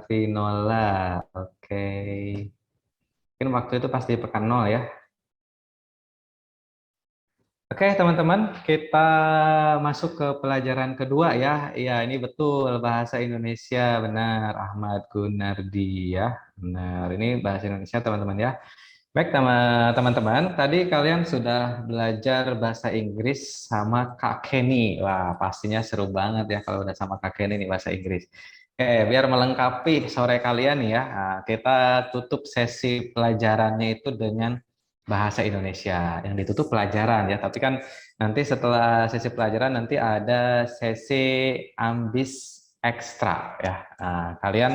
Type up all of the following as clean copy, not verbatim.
Vinola. Oke. Mungkin waktu itu pasti pekan nol ya. Oke, teman-teman, kita masuk ke pelajaran kedua ya. Iya, ini betul bahasa Indonesia, benar. Ahmad Gunardi ya. Benar, ini bahasa Indonesia, teman-teman ya. Baik, teman-teman, tadi kalian sudah belajar bahasa Inggris sama Kak Kenny. Wah, pastinya seru banget ya kalau udah sama Kak Kenny nih bahasa Inggris. Oke, biar melengkapi sore kalian nih ya, nah, kita tutup sesi pelajarannya itu dengan bahasa Indonesia. Yang ditutup pelajaran ya, tapi kan nanti setelah sesi pelajaran nanti ada sesi ambis ekstra ya. Nah, kalian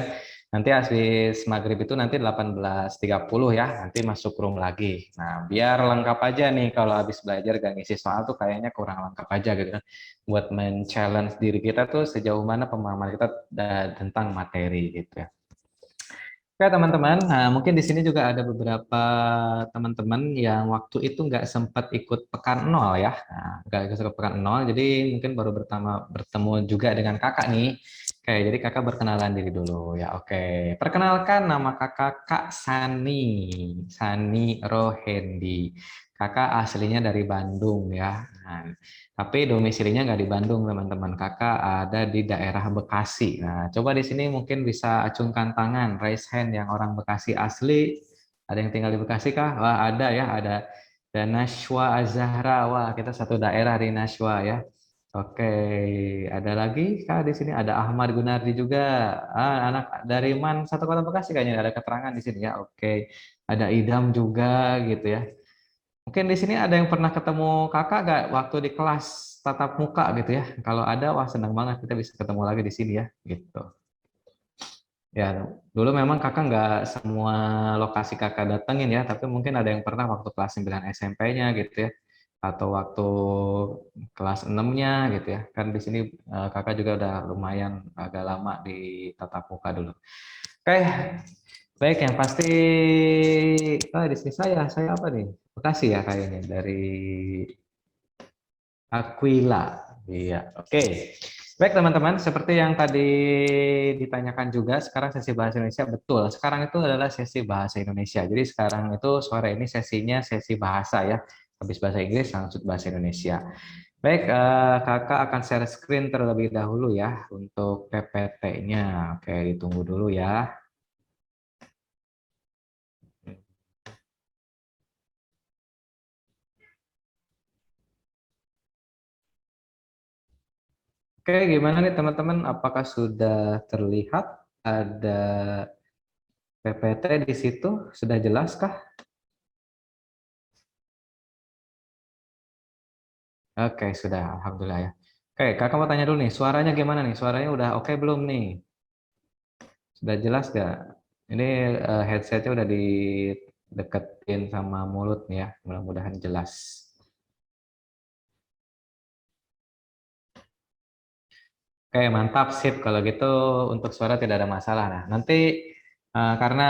nanti habis maghrib itu nanti 18.30 ya, nanti masuk room lagi. Nah, biar lengkap aja nih kalau habis belajar gak ngisi soal tuh kayaknya kurang lengkap aja gitu kan. Buat men-challenge diri kita tuh sejauh mana pemahaman kita tentang materi gitu ya. Oke teman-teman, nah, mungkin di sini juga ada beberapa teman-teman yang waktu itu nggak sempat ikut pekan nol ya, nah, nggak ikut pekan nol, jadi mungkin baru bertemu juga dengan kakak nih. Oke, jadi kakak berkenalan diri dulu ya. Oke, perkenalkan nama kakak Kak Sani, Sani Rohendi. Kakak aslinya dari Bandung ya. Nah, tapi domisilinya nggak di Bandung, teman-teman. Kakak ada di daerah Bekasi. Nah, coba di sini mungkin bisa acungkan tangan, raise hand yang orang Bekasi asli. Ada yang tinggal di Bekasi kah? Wah, ada ya, ada. Dan Nashwa Azahra. Wah, kita satu daerah di Nashwa ya. Oke, ada lagi kah di sini? Ada Ahmad Gunardi juga. Anak dari satu kota Bekasi kayaknya ada keterangan di sini ya. Oke, ada Idam juga gitu ya. Mungkin di sini ada yang pernah ketemu kakak gak waktu di kelas tatap muka gitu ya? Kalau ada, wah senang banget kita bisa ketemu lagi di sini ya, gitu. Ya, dulu memang kakak nggak semua lokasi kakak datengin ya, tapi mungkin ada yang pernah waktu kelas 9 SMP-nya gitu ya, atau waktu kelas 6-nya gitu ya. Kan di sini kakak juga udah lumayan agak lama di tatap muka dulu. Oke, baik yang pasti di sini saya apa nih? Bekasi ya kayaknya dari Aquila. Iya, oke. Baik teman-teman, seperti yang tadi ditanyakan juga, sekarang sesi bahasa Indonesia betul. Sekarang itu adalah sesi bahasa Indonesia. Jadi sekarang itu sore ini sesinya sesi bahasa ya. Habis bahasa Inggris langsung bahasa Indonesia. Baik, kakak akan share screen terlebih dahulu ya untuk PPT-nya. Oke, ditunggu dulu ya. Oke, gimana nih teman-teman? Apakah sudah terlihat ada PPT di situ? Sudah jelas kah? Oke, sudah. Alhamdulillah ya. Oke, kakak mau tanya dulu nih, suaranya gimana nih? Suaranya udah oke belum nih? Sudah jelas gak? Ini headsetnya udah dideketin sama mulut nih ya. Mudah-mudahan jelas. Oke, mantap, sip. Kalau gitu untuk suara tidak ada masalah. Nah, nanti karena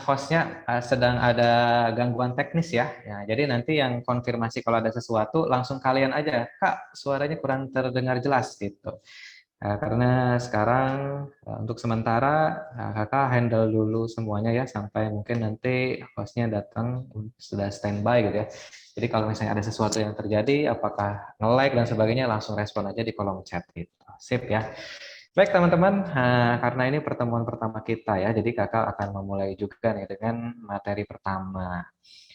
hostnya sedang ada gangguan teknis ya. Ya, jadi nanti yang konfirmasi kalau ada sesuatu langsung kalian aja. Kak, suaranya kurang terdengar jelas gitu. Karena sekarang untuk sementara kakak handle dulu semuanya ya sampai mungkin nanti hostnya datang sudah standby gitu ya. Jadi kalau misalnya ada sesuatu yang terjadi, apakah nge-like dan sebagainya langsung respon aja di kolom chat gitu. Sip ya. Baik teman-teman, karena ini pertemuan pertama kita ya, jadi kakak akan memulai juga nih dengan materi pertama.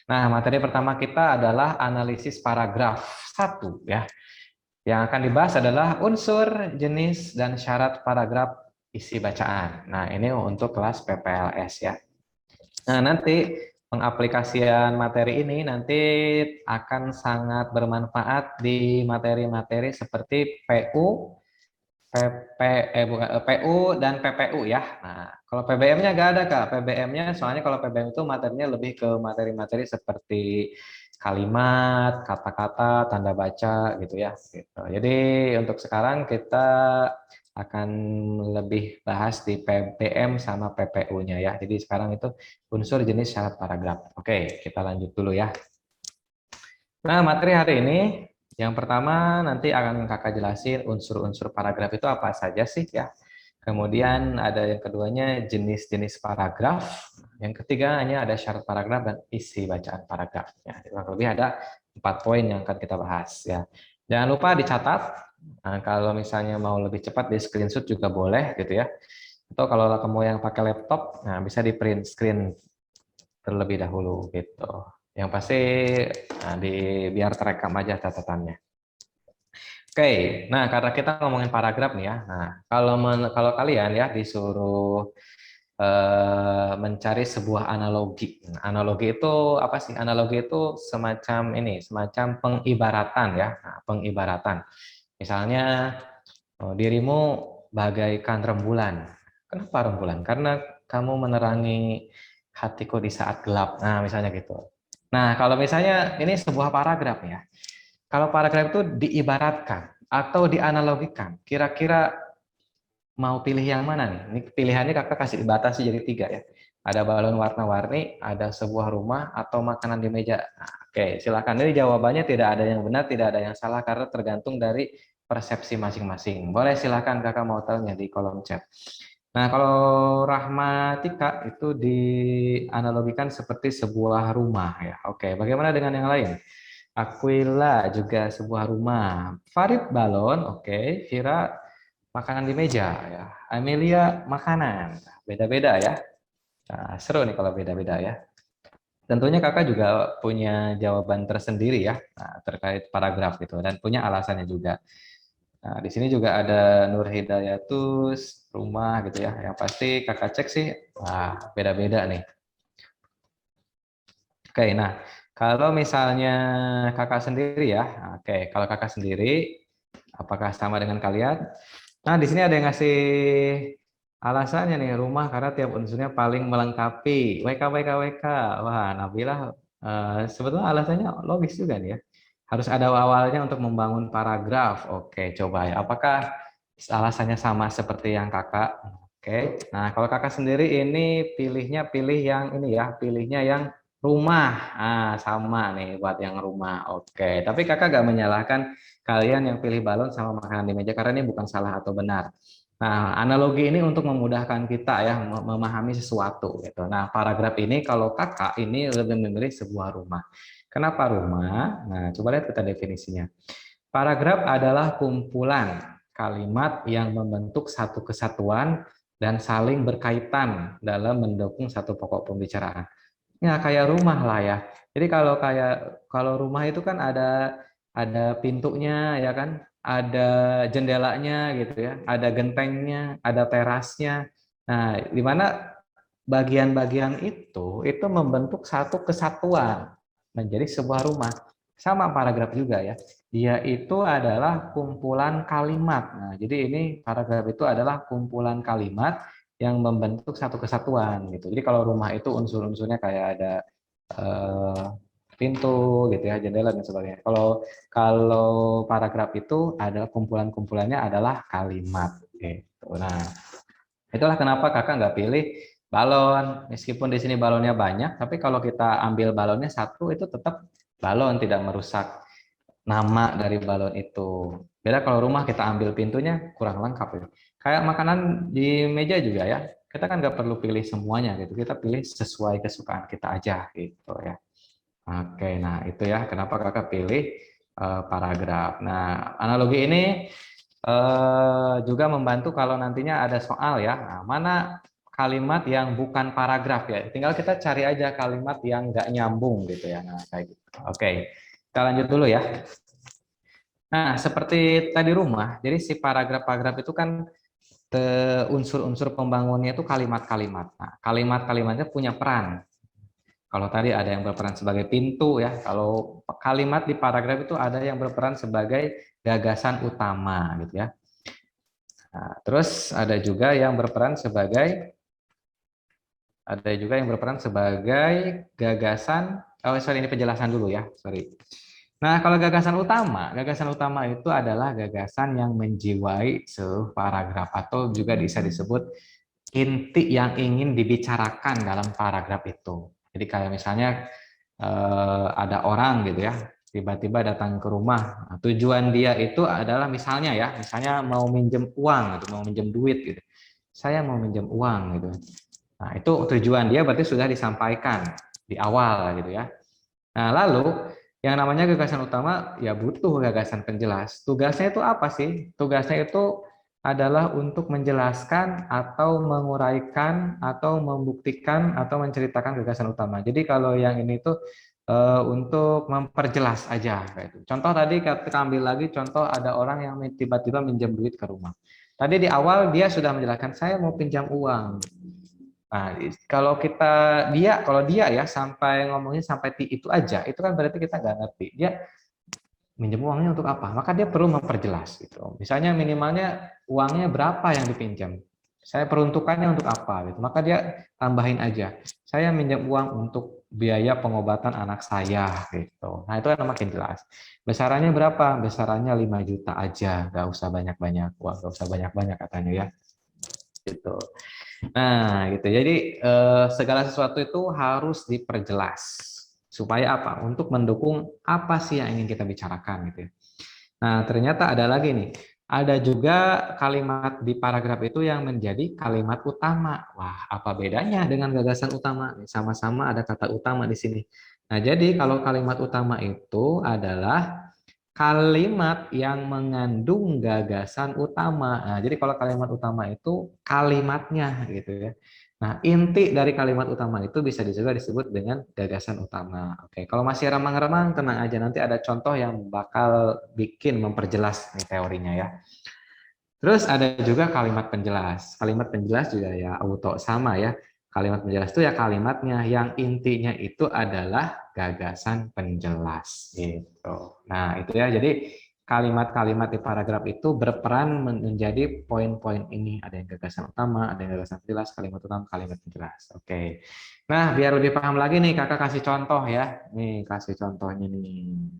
Nah, materi pertama kita adalah analisis paragraf satu ya. Yang akan dibahas adalah unsur, jenis, dan syarat paragraf isi bacaan. Nah, ini untuk kelas PPLS ya. Nah, nanti pengaplikasian materi ini nanti akan sangat bermanfaat di materi-materi seperti PU, PP, PU dan PPU ya. Nah, kalau PBM-nya nggak ada Kak. PBM-nya soalnya kalau PBM itu materinya lebih ke materi-materi seperti kalimat, kata-kata, tanda baca gitu ya. Gitu. Jadi untuk sekarang kita akan lebih bahas di PBM sama PPU-nya ya. Jadi sekarang itu unsur jenis syarat paragraf. Oke, kita lanjut dulu ya. Nah, materi hari ini yang pertama nanti akan kakak jelasin unsur-unsur paragraf itu apa saja sih ya. Kemudian ada yang keduanya jenis-jenis paragraf. Yang ketiganya ada syarat paragraf dan isi bacaan paragraf. Ya, kurang lebih ada 4 poin yang akan kita bahas. Ya, jangan lupa dicatat. Nah, kalau misalnya mau lebih cepat di screenshot juga boleh gitu ya. Atau kalau kamu yang pakai laptop, nah bisa di print screen terlebih dahulu gitu. Yang pasti nah, biar terekam aja catatannya. Oke, nah karena kita ngomongin paragraf nih ya. Nah, kalau kalian ya disuruh mencari sebuah analogi. Nah, analogi itu apa sih? Analogi itu semacam ini, semacam pengibaratan ya. Nah, pengibaratan. Misalnya dirimu bagaikan rembulan. Kenapa rembulan? Karena kamu menerangi hatiku di saat gelap. Nah, misalnya gitu. Nah, kalau misalnya ini sebuah paragraf ya. Kalau paragraf itu diibaratkan atau dianalogikan, kira-kira mau pilih yang mana nih? Ini pilihannya kakak kasih dibatasi jadi 3 ya. Ada balon warna-warni, ada sebuah rumah, atau makanan di meja. Nah, oke, silakan. Ini jawabannya tidak ada yang benar, tidak ada yang salah karena tergantung dari persepsi masing-masing. Boleh silakan kakak mau tanya di kolom chat. Nah, kalau Rahmatika itu dianalogikan seperti sebuah rumah ya. Oke, bagaimana dengan yang lain? Aquila juga sebuah rumah. Farid balon, oke. Vira makanan di meja ya. Amelia makanan. Beda-beda ya. Nah, seru nih kalau beda-beda ya. Tentunya kakak juga punya jawaban tersendiri ya terkait paragraf gitu dan punya alasannya juga. Nah, di sini juga ada Nur Hidayatus rumah gitu ya. Yang pasti kakak cek sih, wah beda-beda nih. Oke, nah kalau misalnya kakak sendiri ya, oke kalau kakak sendiri, apakah sama dengan kalian? Nah, di sini ada yang ngasih alasannya nih rumah karena tiap unsurnya paling melengkapi. WK WK WK. Wah, Nabila sebetulnya alasannya logis juga nih ya. Harus ada awalnya untuk membangun paragraf. Oke, coba ya. Apakah alasannya sama seperti yang kakak? Oke. Nah, kalau kakak sendiri ini pilih yang ini ya, pilihnya yang rumah. Ah, sama nih buat yang rumah. Oke. Tapi kakak gak menyalahkan kalian yang pilih balon sama makanan di meja karena ini bukan salah atau benar. Nah, analogi ini untuk memudahkan kita ya memahami sesuatu gitu. Nah, paragraf ini kalau kakak ini lebih memilih sebuah rumah. Kenapa rumah? Nah, coba lihat kita definisinya. Paragraf adalah kumpulan kalimat yang membentuk satu kesatuan dan saling berkaitan dalam mendukung satu pokok pembicaraan. Ya, kayak rumah lah ya. Jadi kalau rumah itu kan ada pintunya ya kan, ada jendelanya gitu ya, ada gentengnya, ada terasnya. Nah, di mana bagian-bagian itu membentuk satu kesatuan menjadi sebuah rumah. Sama paragraf juga ya. Dia itu adalah kumpulan kalimat. Nah, jadi ini paragraf itu adalah kumpulan kalimat yang membentuk satu kesatuan gitu. Jadi kalau rumah itu unsur-unsurnya kayak ada eh, pintu gitu ya, jendela dan sebagainya. Kalau kalau paragraf itu adalah kumpulan-kumpulannya adalah kalimat gitu. Nah, itulah kenapa kakak nggak pilih balon. Meskipun di sini balonnya banyak, tapi kalau kita ambil balonnya satu itu tetap balon, tidak merusak nama dari balon itu. Beda kalau rumah kita ambil pintunya kurang lengkap ya. Kayak makanan di meja juga ya. Kita kan nggak perlu pilih semuanya gitu. Kita pilih sesuai kesukaan kita aja gitu ya. Oke, nah itu ya kenapa kakak pilih paragraf. Nah, analogi ini juga membantu kalau nantinya ada soal ya. Nah, mana kalimat yang bukan paragraf ya. Tinggal kita cari aja kalimat yang nggak nyambung gitu ya. Nah, kayak gitu. Oke, kita lanjut dulu ya. Nah, seperti tadi rumah, jadi si paragraf-paragraf itu kan unsur-unsur pembangunnya itu kalimat-kalimat. Nah, kalimat-kalimatnya punya peran. Kalau tadi ada yang berperan sebagai pintu ya, kalau kalimat di paragraf itu ada yang berperan sebagai gagasan utama gitu ya. Nah, terus ada juga yang berperan sebagai gagasan. Oh sorry, ini penjelasan dulu ya, sorry. Nah, kalau gagasan utama itu adalah gagasan yang menjiwai seluruh paragraf atau juga bisa disebut inti yang ingin dibicarakan dalam paragraf itu. Jadi kayak misalnya ada orang gitu ya, tiba-tiba datang ke rumah. Nah, tujuan dia itu adalah misalnya mau minjem uang atau mau minjem duit gitu. saya mau minjem uang gitu. Nah, itu tujuan dia berarti sudah disampaikan di awal gitu ya. Nah, lalu yang namanya gagasan utama ya butuh gagasan penjelas. Tugasnya itu apa sih? Tugasnya itu adalah untuk menjelaskan atau menguraikan atau membuktikan atau menceritakan gagasan utama. Jadi kalau yang ini tuh untuk memperjelas aja kayak itu. Contoh tadi kita ambil lagi contoh ada orang yang tiba-tiba minjam duit ke rumah. Tadi di awal dia sudah menjelaskan saya mau pinjam uang. Nah, kalau dia ya sampai ngomongnya sampai itu aja, itu kan berarti kita nggak ngerti. Dia minjem uangnya untuk apa? Maka dia perlu memperjelas gitu. Misalnya minimalnya uangnya berapa yang dipinjam. Saya peruntukannya untuk apa gitu. Maka dia tambahin aja. Saya minjem uang untuk biaya pengobatan anak saya gitu. Nah, itu kan makin jelas. Besarannya berapa? Besarannya 5 juta aja, nggak usah banyak-banyak. Wah, nggak usah banyak-banyak katanya ya. Gitu. Nah, gitu. Jadi segala sesuatu itu harus diperjelas supaya apa? Untuk mendukung apa sih yang ingin kita bicarakan gitu ya. Nah, ternyata ada lagi nih. Ada juga kalimat di paragraf itu yang menjadi kalimat utama. Wah, apa bedanya dengan gagasan utama? Sama-sama ada kata utama di sini. Nah, jadi kalau kalimat utama itu adalah kalimat yang mengandung gagasan utama. Nah, jadi kalau kalimat utama itu kalimatnya gitu ya. Nah, inti dari kalimat utama itu bisa juga disebut dengan gagasan utama. Oke, kalau masih remang-remang tenang aja nanti ada contoh yang bakal bikin memperjelas nih teorinya ya. Terus ada juga kalimat penjelas. Kalimat penjelas juga ya auto sama ya. Kalimat penjelas itu ya kalimatnya yang intinya itu adalah gagasan penjelas gitu. Nah, itu ya. Jadi kalimat-kalimat di paragraf itu berperan menjadi poin-poin ini. Ada yang gagasan utama, ada yang gagasan penjelas, kalimat utama, kalimat penjelas. Oke. Nah, biar lebih paham lagi nih, Kakak kasih contoh ya. Nih, kasih contohnya nih.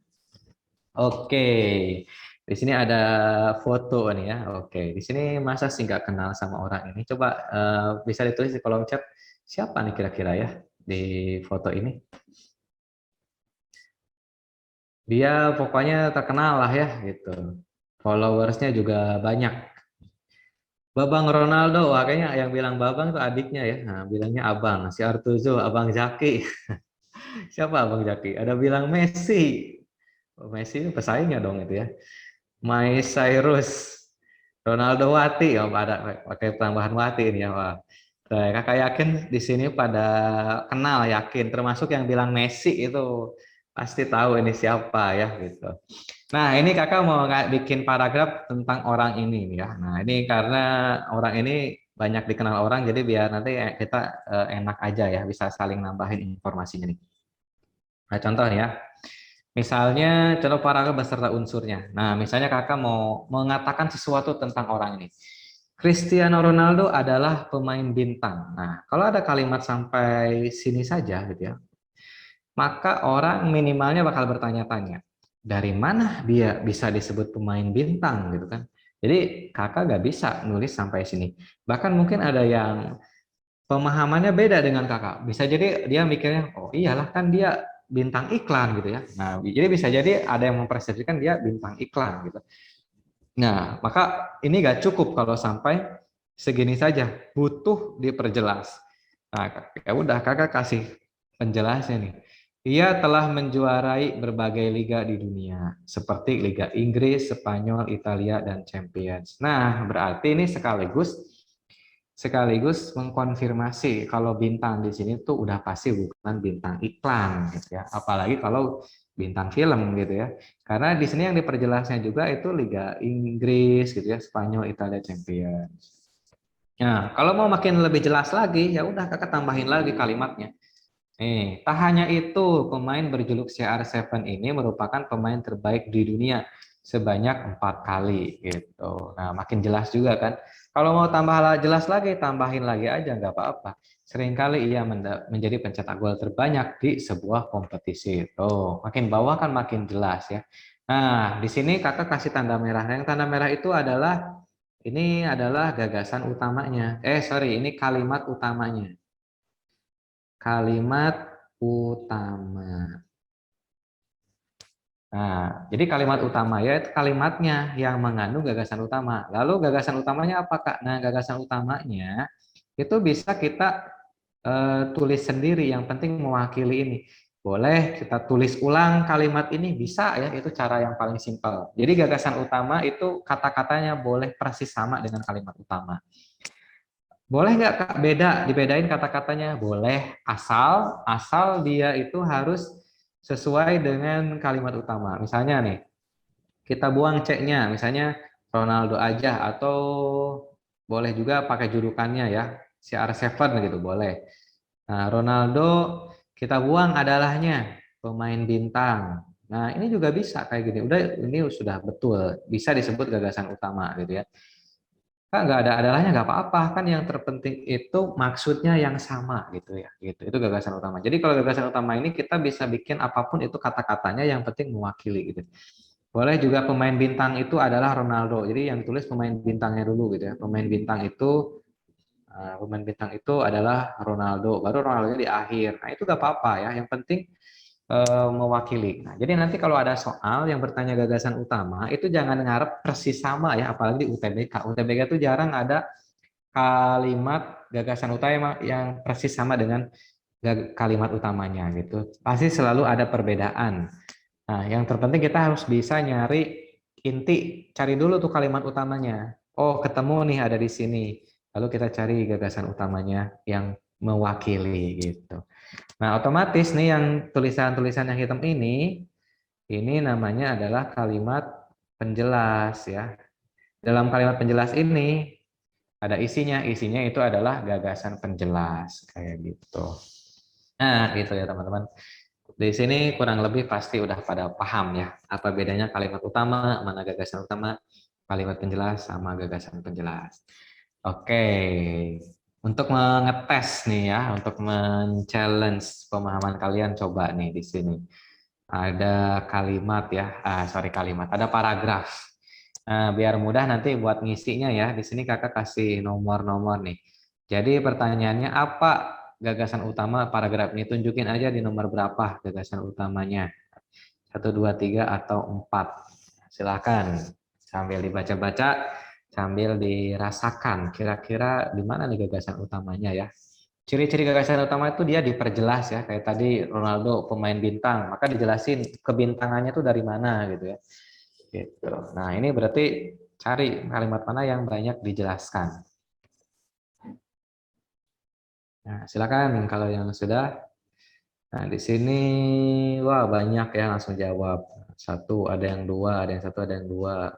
Oke, di sini ada foto nih ya. Oke, di sini masa sih nggak kenal sama orang ini? Coba bisa ditulis di kolom chat siapa nih kira-kira ya di foto ini? Dia pokoknya terkenal lah ya gitu. Followersnya juga banyak. Babang Ronaldo, wah, kayaknya yang bilang Babang tuh adiknya ya. Nah, bilangnya Abang. Si Artuzo, Abang Jaki. Siapa Abang Jaki? Ada bilang Messi. Oh, Messi itu pesaingnya dong itu ya. My Cyrus, Ronaldo Wati, ya ada pakai tambahan Wati ini ya Pak. Kakak yakin di sini pada kenal yakin, termasuk yang bilang Messi itu pasti tahu ini siapa ya gitu. Nah ini kakak mau bikin paragraf tentang orang ini ya. Nah ini karena orang ini banyak dikenal orang, jadi biar nanti kita enak aja ya bisa saling nambahin informasinya nih. Nah contoh ya. Misalnya contoh paragraf beserta unsurnya. Nah, misalnya kakak mau mengatakan sesuatu tentang orang ini. Cristiano Ronaldo adalah pemain bintang. Nah, kalau ada kalimat sampai sini saja gitu ya, maka orang minimalnya bakal bertanya-tanya, dari mana dia bisa disebut pemain bintang gitu kan. Jadi kakak nggak bisa nulis sampai sini. Bahkan mungkin ada yang pemahamannya beda dengan kakak. Bisa jadi dia mikirnya, oh iyalah kan dia bintang iklan gitu ya. Nah, jadi bisa jadi ada yang mempersepsikan dia bintang iklan gitu. Nah, maka ini nggak cukup kalau sampai segini saja, butuh diperjelas. Nah, ya udah kakak kasih penjelasnya nih. Ia telah menjuarai berbagai liga di dunia, seperti Liga Inggris, Spanyol, Italia, dan Champions. Nah, berarti ini sekaligus mengkonfirmasi kalau bintang di sini tuh udah pasti bukan bintang iklan gitu ya. Apalagi kalau bintang film gitu ya. Karena di sini yang diperjelasnya juga itu Liga Inggris gitu ya, Spanyol, Italia, Champions. Nah, kalau mau makin lebih jelas lagi, ya udah kakak tambahin lagi kalimatnya. Tak hanya itu, pemain berjuluk CR7 ini merupakan pemain terbaik di dunia sebanyak 4 kali gitu. Nah, makin jelas juga kan. Kalau mau tambah jelas lagi, tambahin lagi aja nggak apa-apa. Seringkali ia menjadi pencetak gol terbanyak di sebuah kompetisi. Tuh, makin bawah kan makin jelas ya. Nah, di sini kakak kasih tanda merah. Yang tanda merah itu adalah ini adalah gagasan utamanya. Sorry, ini kalimat utamanya. Kalimat utama. Nah, jadi kalimat utama ya itu kalimatnya yang mengandung gagasan utama. Lalu gagasan utamanya apa, Kak? Nah, gagasan utamanya itu bisa kita tulis sendiri, yang penting mewakili ini. Boleh kita tulis ulang kalimat ini, bisa ya, itu cara yang paling simpel. Jadi gagasan utama itu kata-katanya boleh persis sama dengan kalimat utama. Boleh nggak, Kak, dibedain kata-katanya? Boleh, asal dia itu harus sesuai dengan kalimat utama. Misalnya nih, kita buang C-nya, misalnya Ronaldo aja, atau boleh juga pakai julukannya ya, CR7 gitu, boleh. Nah, Ronaldo kita buang adalahnya, pemain bintang. Nah, ini juga bisa kayak gini. Udah, ini sudah betul, bisa disebut gagasan utama gitu ya. Kak, nggak ada adalahnya nggak apa-apa, kan yang terpenting itu maksudnya yang sama gitu ya. Gitu. Itu gagasan utama. Jadi kalau gagasan utama ini kita bisa bikin apapun itu kata-katanya, yang penting mewakili gitu. Boleh juga pemain bintang itu adalah Ronaldo. Jadi yang tulis pemain bintangnya dulu gitu ya. Pemain bintang itu adalah Ronaldo. Baru Ronaldo di akhir. Nah, itu gak apa-apa ya. Yang penting mewakili. Nah, jadi nanti kalau ada soal yang bertanya gagasan utama, itu jangan ngarep persis sama ya, apalagi di UTBK. UTBK itu jarang ada kalimat gagasan utama yang persis sama dengan kalimat utamanya gitu. Pasti selalu ada perbedaan. Nah, yang terpenting kita harus bisa nyari inti, cari dulu tuh kalimat utamanya. Oh, ketemu nih ada di sini. Lalu kita cari gagasan utamanya yang mewakili gitu. Nah, otomatis nih yang tulisan-tulisan yang hitam ini namanya adalah kalimat penjelas ya. Dalam kalimat penjelas ini ada isinya itu adalah gagasan penjelas kayak gitu. Nah, gitu ya teman-teman. Di sini kurang lebih pasti udah pada paham ya, apa bedanya kalimat utama, mana gagasan utama, kalimat penjelas sama gagasan penjelas. Oke, untuk mengetes nih ya, untuk men-challenge pemahaman kalian, coba nih di sini. Ada kalimat ya, ada paragraf. Nah, biar mudah nanti buat ngisinya ya, di sini kakak kasih nomor-nomor nih. Jadi pertanyaannya apa gagasan utama paragraf ini? Tunjukin aja di nomor berapa gagasan utamanya. 1, 2, 3 atau 4. Silakan sambil dibaca-baca, sambil dirasakan kira-kira di mana nih gagasan utamanya ya. Ciri-ciri gagasan utama itu dia diperjelas ya, kayak tadi Ronaldo pemain bintang, maka dijelasin kebintangannya itu dari mana gitu ya. Gitu. Nah, ini berarti cari kalimat mana yang banyak dijelaskan. Nah, silakan kalau yang sudah. Nah, di sini wah banyak ya, langsung jawab. Satu, ada yang dua, ada yang satu, ada yang dua.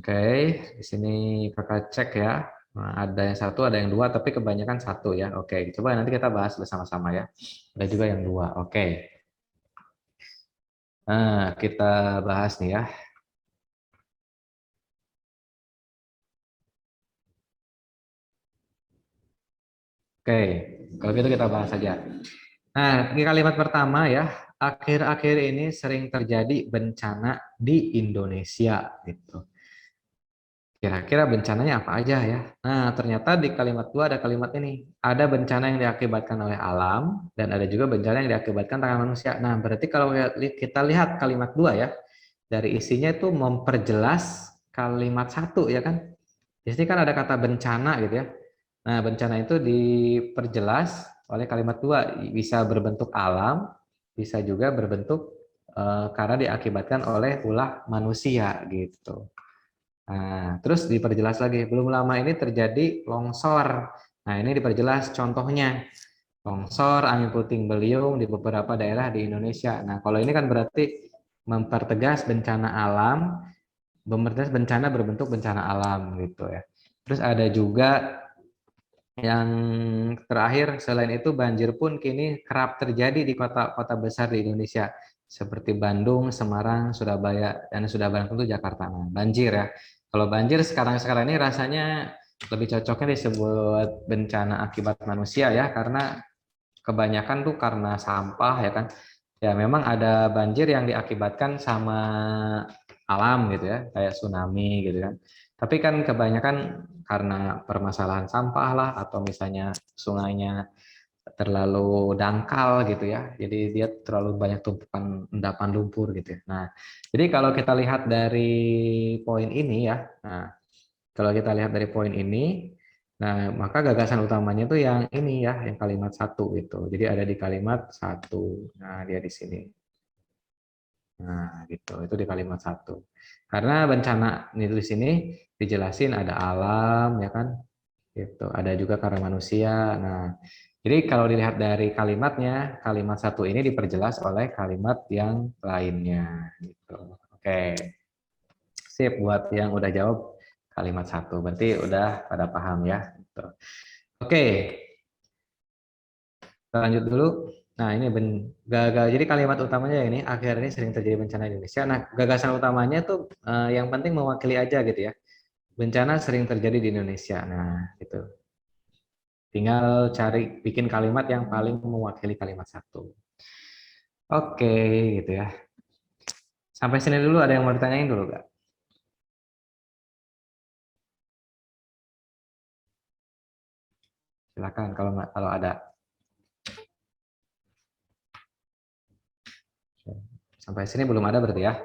Oke. Di sini kakak cek ya. Nah, ada yang satu, ada yang dua, tapi kebanyakan satu ya. Oke, coba nanti kita bahas bersama-sama ya. Ada juga yang dua. Oke. Nah, kita bahas nih ya. Oke, kalau gitu kita bahas saja. Nah, di kalimat pertama ya, akhir-akhir ini sering terjadi bencana di Indonesia gitu. Kira-kira bencananya apa aja ya? Nah, ternyata di kalimat dua ada kalimat ini. Ada bencana yang diakibatkan oleh alam dan ada juga bencana yang diakibatkan tangan manusia. Nah, berarti kalau kita lihat kalimat dua ya, dari isinya itu memperjelas kalimat satu ya kan? Di sini kan ada kata bencana gitu ya. Nah, bencana itu diperjelas oleh kalimat dua, bisa berbentuk alam, bisa juga berbentuk karena diakibatkan oleh ulah manusia gitu. Nah, terus diperjelas lagi, belum lama ini terjadi longsor. Nah, ini diperjelas contohnya. Longsor, angin puting beliung di beberapa daerah di Indonesia. Nah, kalau ini kan berarti mempertegas bencana alam, mempertegas bencana berbentuk bencana alam gitu ya. Terus ada juga yang terakhir, selain itu banjir pun kini kerap terjadi di kota-kota besar di Indonesia seperti Bandung, Semarang, Surabaya, dan sudah barang tentu Jakarta. Nah, banjir ya. Kalau banjir sekarang-sekarang ini rasanya lebih cocoknya disebut bencana akibat manusia ya, karena kebanyakan tuh karena sampah ya kan. Ya memang ada banjir yang diakibatkan sama alam gitu ya, kayak tsunami gitu kan. Tapi kan kebanyakan karena permasalahan sampah lah, atau misalnya sungainya terlalu dangkal gitu ya. Jadi dia terlalu banyak tumpukan endapan lumpur gitu ya. Nah, jadi kalau kita lihat dari poin ini ya. Nah, kalau kita lihat dari poin ini, nah maka gagasan utamanya itu yang ini ya, yang kalimat satu itu. Jadi ada di kalimat satu. Nah, dia di sini. Nah, gitu. Itu di kalimat satu. Karena bencana itu di sini dijelasin ada alam ya kan? Gitu. Ada juga karena manusia. Nah, jadi kalau dilihat dari kalimatnya, kalimat satu ini diperjelas oleh kalimat yang lainnya gitu. Oke. Sip, buat yang udah jawab kalimat satu. Berarti udah pada paham ya. Gitu. Oke, kita lanjut dulu. Nah, ini gagal. Jadi kalimat utamanya ini akhir ini sering terjadi bencana di Indonesia. Nah, gagasan utamanya tuh yang penting mewakili aja gitu ya. Bencana sering terjadi di Indonesia. Nah, itu. Tinggal cari bikin kalimat yang paling mewakili kalimat satu. Oke, gitu ya. Sampai sini dulu ada yang mau ditanyain dulu, Kak? Silakan kalau ada. Sampai sini belum ada berarti ya.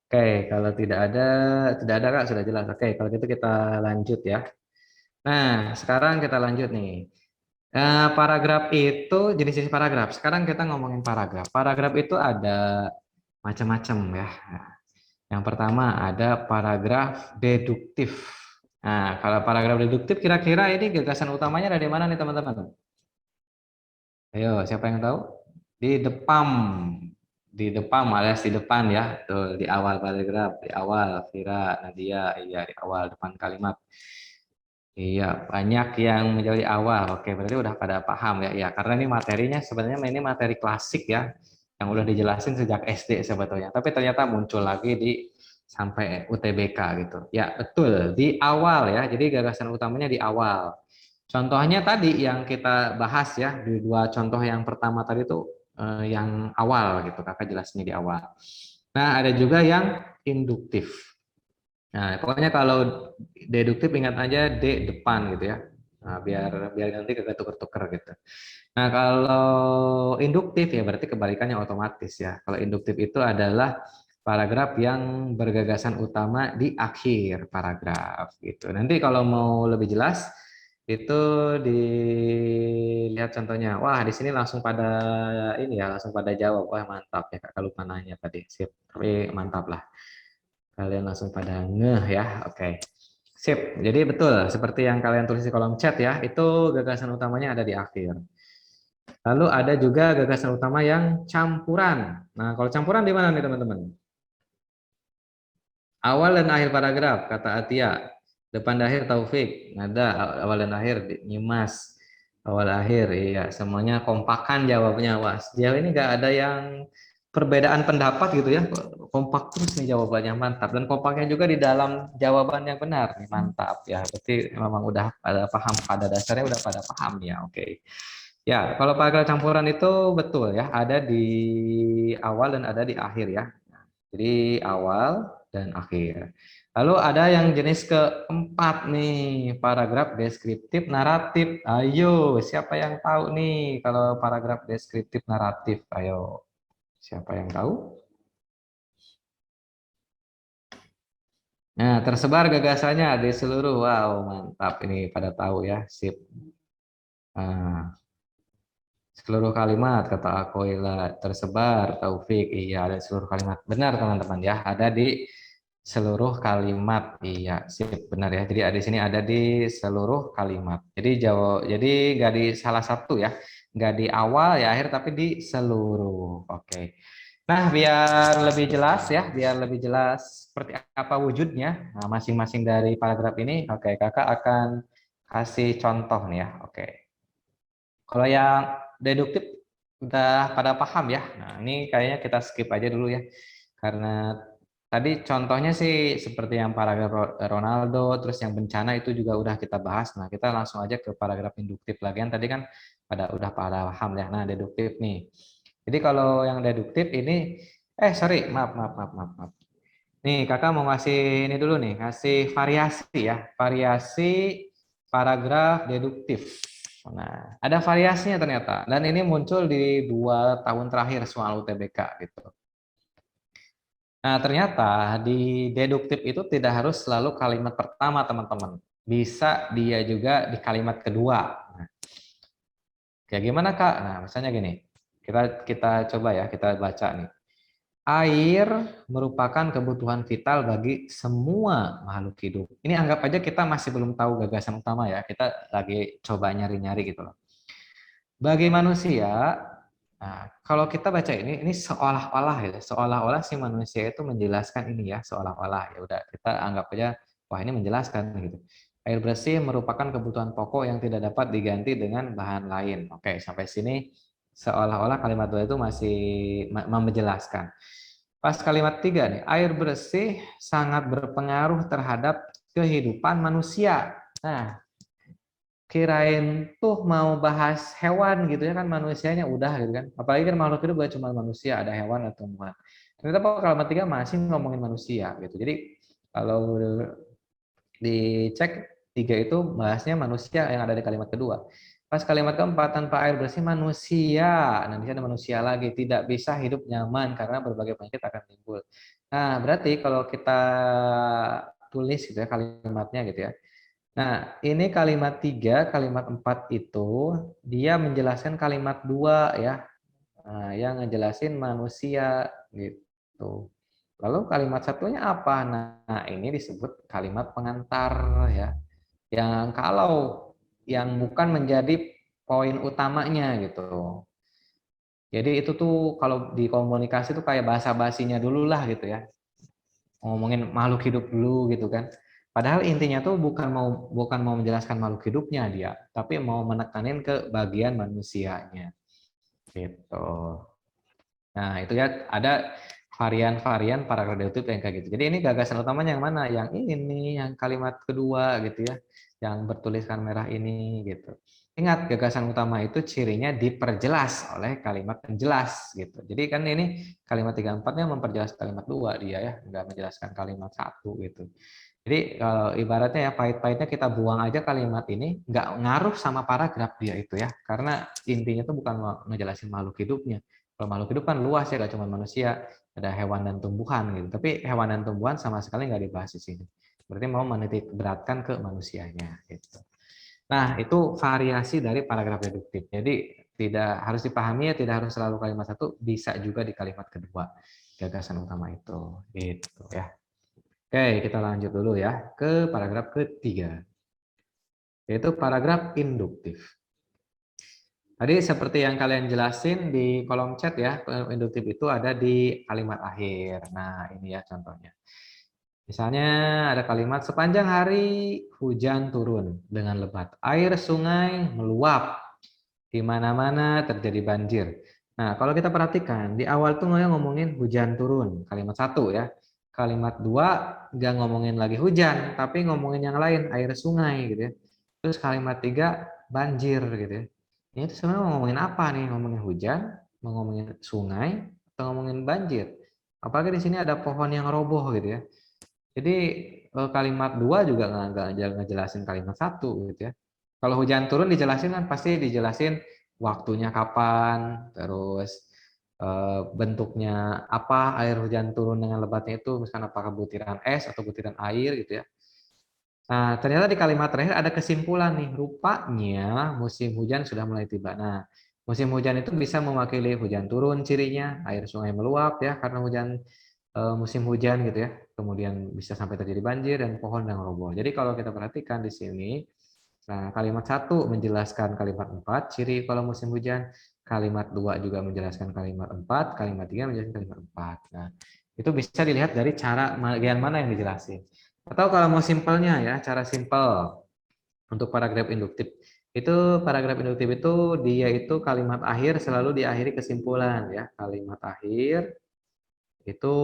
Oke, kalau tidak ada Kak, sudah jelas. Oke, kalau gitu kita lanjut ya. Nah, sekarang kita lanjut nih. Paragraf itu jenis-jenis paragraf. Sekarang kita ngomongin paragraf. Paragraf itu ada macam-macam ya. Yang pertama ada paragraf deduktif. Nah, kalau paragraf deduktif kira-kira ini gagasan utamanya dari mana nih teman-teman? Ayo, siapa yang tahu? Di depan. Di depan alias di depan ya. Tuh, di awal paragraf, di awal Vira, Nadia, iya di awal depan kalimat. Iya, banyak yang menjadi awal. Oke, berarti udah pada paham ya. Ya, karena ini materinya sebenarnya ini materi klasik ya, yang udah dijelasin sejak SD sebetulnya. Tapi ternyata muncul lagi di sampai UTBK gitu. Ya, betul. Di awal ya. Jadi gagasan utamanya di awal. Contohnya tadi yang kita bahas ya, di dua contoh yang pertama tadi itu yang awal gitu. Kakak jelasnya di awal. Nah, ada juga yang induktif. Nah, pokoknya kalau deduktif ingat aja D depan gitu ya. Nah, biar biar nanti kagak tuker-tuker gitu. Nah, kalau induktif ya berarti kebalikannya otomatis ya. Kalau induktif itu adalah paragraf yang bergagasan utama di akhir paragraf gitu. Nanti kalau mau lebih jelas itu dilihat contohnya. Wah, di sini langsung pada ini ya, langsung pada jawab. Wah, mantap ya. Kakak lupa nanya tadi. Sip. Tapi mantap lah. Kalian langsung pada ngeh ya. Oke. Sip. Jadi betul seperti yang kalian tulis di kolom chat ya, itu gagasan utamanya ada di akhir. Lalu ada juga gagasan utama yang campuran. Nah, kalau campuran di mana nih teman-teman? Awal dan akhir paragraf, kata Atia. Depan dan akhir Taufik. Ada awal dan akhir Nyimas. Awal akhir, iya. Semuanya kompakan jawabnya. Wah, sejauh ini nggak ada yang perbedaan pendapat gitu ya. Kompak terus nih jawabannya, mantap. Dan kompaknya juga di dalam jawaban yang benar nih, mantap ya. Berarti memang udah pada paham, pada dasarnya udah pada paham ya. Oke. Ya, kalau paragraf campuran itu betul ya, ada di awal dan ada di akhir ya. Jadi awal dan akhir. Lalu ada yang jenis keempat nih, paragraf deskriptif naratif. Ayo, siapa yang tahu nih kalau paragraf deskriptif naratif? Ayo, siapa yang tahu? Nah, tersebar gagasannya di seluruh. Wow, mantap ini pada tahu ya. Sip. Nah, seluruh kalimat kata Akoila tersebar Taufik iya ada seluruh kalimat benar teman-teman ya ada di seluruh kalimat iya sip benar ya jadi ada di sini ada di seluruh kalimat jadi jawab jadi nggak di salah satu ya nggak di awal ya akhir tapi di seluruh oke nah biar lebih jelas ya biar lebih jelas seperti apa wujudnya nah, masing-masing dari paragraf ini oke kakak akan kasih contoh nih ya oke kalau yang deduktif udah pada paham ya. Nah, ini kayaknya kita skip aja dulu ya. Karena tadi contohnya sih seperti yang paragraf Ronaldo, terus yang bencana itu juga udah kita bahas. Nah, kita langsung aja ke paragraf induktif lagi. Yang tadi kan udah pada paham ya. Nah, deduktif nih. Jadi kalau yang deduktif ini, sorry, maaf. Nih, kakak mau ngasih ini dulu nih, ngasih variasi ya, variasi paragraf deduktif. Nah, ada variasinya ternyata, dan ini muncul di 2 tahun terakhir soal UTBK gitu. Nah, ternyata di deduktif itu tidak harus selalu kalimat pertama, teman-teman. Bisa dia juga di kalimat kedua. Nah, kayak gimana, Kak? Nah, misalnya gini. Kita kita coba ya, kita baca nih. Air merupakan kebutuhan vital bagi semua makhluk hidup. Ini anggap aja kita masih belum tahu gagasan utama ya. Kita lagi coba nyari-nyari gitu loh. Bagi manusia, nah, kalau kita baca ini seolah-olah ya, seolah-olah si manusia itu menjelaskan ini ya, seolah-olah ya udah kita anggap aja wah ini menjelaskan gitu. Air bersih merupakan kebutuhan pokok yang tidak dapat diganti dengan bahan lain. Oke, sampai sini seolah-olah kalimat dua itu masih menjelaskan. Pas kalimat tiga nih, air bersih sangat berpengaruh terhadap kehidupan manusia. Nah, kirain tuh mau bahas hewan gitu ya kan manusianya udah gitu kan. Apalagi kan makhluk hidup gak cuma manusia, ada hewan atau tumbuhan. Ternyata kalimat tiga masih ngomongin manusia gitu. Jadi kalau dicek tiga itu bahasnya manusia yang ada di kalimat kedua. Pas kalimat keempat, tanpa air bersih manusia, nanti ada manusia lagi, tidak bisa hidup nyaman karena berbagai penyakit akan timbul. Nah, berarti kalau kita tulis gitu ya kalimatnya gitu ya. Nah, ini kalimat tiga, kalimat empat itu dia menjelaskan kalimat dua ya, nah, yang ngejelasin manusia gitu. Lalu kalimat satunya apa? Nah, ini disebut kalimat pengantar ya, yang kalau yang bukan menjadi poin utamanya gitu. Jadi itu tuh kalau di komunikasi tuh kayak bahasa basinya dulu lah gitu ya, ngomongin makhluk hidup dulu gitu kan. Padahal intinya tuh bukan mau menjelaskan makhluk hidupnya dia, tapi mau menekanin ke bagian manusianya gitu. Nah, itu ya ada varian-varian paragraf deduktif yang kayak gitu. Jadi ini gagasan utamanya yang mana? Yang ini nih, yang kalimat kedua gitu ya, yang bertuliskan merah ini gitu. Ingat, gagasan utama itu cirinya diperjelas oleh kalimat penjelas gitu. Jadi kan ini kalimat 3 4-nya memperjelas kalimat dua dia ya, nggak menjelaskan kalimat satu gitu. Jadi kalau ibaratnya ya pahit-pahitnya kita buang aja kalimat ini, nggak ngaruh sama paragraf dia itu ya, karena intinya tuh bukan ngejelasin makhluk hidupnya. Kalau makhluk hidup kan luas ya, gak cuma manusia, ada hewan dan tumbuhan gitu. Tapi hewan dan tumbuhan sama sekali nggak dibahas di sini. Berarti mau menitik beratkan ke manusianya gitu. Nah, itu variasi dari paragraf deduktif. Jadi tidak harus dipahami ya, tidak harus selalu kalimat satu, bisa juga di kalimat kedua gagasan utama itu. Gitu ya. Oke, kita lanjut dulu ya ke paragraf ketiga, yaitu paragraf induktif. Tadi seperti yang kalian jelasin di kolom chat ya, induktif itu ada di kalimat akhir. Nah, ini ya contohnya. Misalnya ada kalimat sepanjang hari hujan turun dengan lebat. Air sungai meluap, di mana-mana terjadi banjir. Nah, kalau kita perhatikan di awal tuh ngomongin hujan turun, kalimat satu ya. Kalimat dua nggak ngomongin lagi hujan, tapi ngomongin yang lain, air sungai gitu ya. Terus kalimat tiga banjir gitu ya. Ini tuh sebenarnya mau ngomongin apa nih? Ngomongin hujan, mau ngomongin sungai, atau ngomongin banjir. Apalagi di sini ada pohon yang roboh gitu ya. Jadi kalimat dua juga nggak ngejelasin kalimat satu gitu ya. Kalau hujan turun dijelasin kan pasti dijelasin waktunya kapan, terus bentuknya apa air hujan turun dengan lebatnya itu, misalkan apakah butiran es atau butiran air gitu ya. Nah, ternyata di kalimat terakhir ada kesimpulan nih, rupanya musim hujan sudah mulai tiba. Nah, musim hujan itu bisa mewakili hujan turun cirinya, air sungai meluap ya karena hujan musim hujan gitu ya. Kemudian bisa sampai terjadi banjir dan pohon yang roboh. Jadi kalau kita perhatikan di sini, nah kalimat satu menjelaskan kalimat empat, ciri kalau musim hujan. Kalimat dua juga menjelaskan kalimat empat, kalimat tiga menjelaskan kalimat empat. Nah, itu bisa dilihat dari cara bagian mana yang dijelasin. Atau kalau mau simpelnya ya, cara simpel untuk paragraf induktif. Itu paragraf induktif itu dia itu kalimat akhir selalu diakhiri kesimpulan ya. Kalimat akhir itu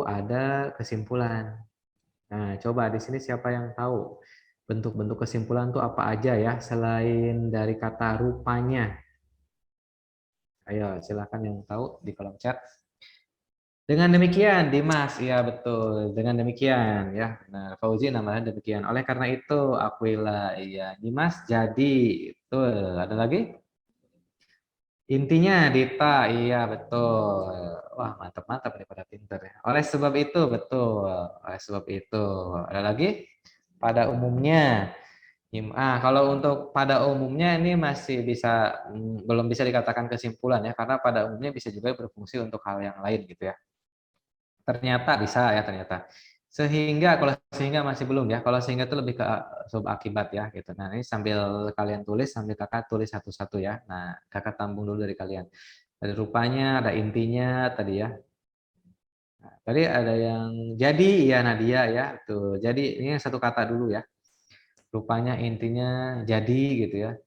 ada kesimpulan. Nah, coba di sini siapa yang tahu bentuk-bentuk kesimpulan itu apa aja ya selain dari kata rupanya? Ayo, silakan yang tahu di kolom chat. Dengan demikian, Dimas, ya betul. Dengan demikian, ya. Nah, Fauzi namanya demikian. Oleh karena itu, akuilah, iya. Dimas jadi, betul. Ada lagi? Intinya, Dita, iya betul. Wah, mantap-mantap nih pada pinter ya. Oleh sebab itu, betul. Oleh sebab itu, ada lagi? Pada umumnya, kalau untuk pada umumnya ini masih bisa, belum bisa dikatakan kesimpulan ya, karena pada umumnya bisa juga berfungsi untuk hal yang lain gitu ya. Ternyata bisa ya ternyata. Sehingga kalau sehingga masih belum ya. Kalau sehingga itu lebih ke sub akibat ya gitu. Nah, ini sambil kalian tulis sambil Kakak tulis satu-satu ya. Nah, Kakak tampung dulu dari kalian. Ada rupanya, ada intinya tadi ya. Nah, tadi ada yang jadi ya Nadia ya. Tuh. Jadi ini satu kata dulu ya. Rupanya intinya jadi gitu ya.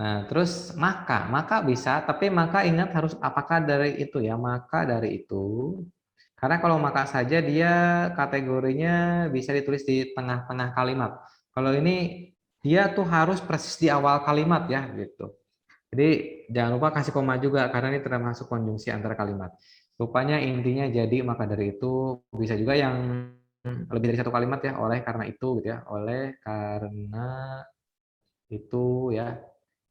Nah, terus maka bisa, tapi maka ingat harus apakah dari itu ya, maka dari itu. Karena kalau maka saja dia kategorinya bisa ditulis di tengah-tengah kalimat. Kalau ini dia tuh harus persis di awal kalimat ya gitu. Jadi jangan lupa kasih koma juga karena ini termasuk konjungsi antara kalimat. Rupanya intinya jadi maka dari itu bisa juga yang lebih dari satu kalimat ya, oleh karena itu gitu ya, oleh karena itu ya.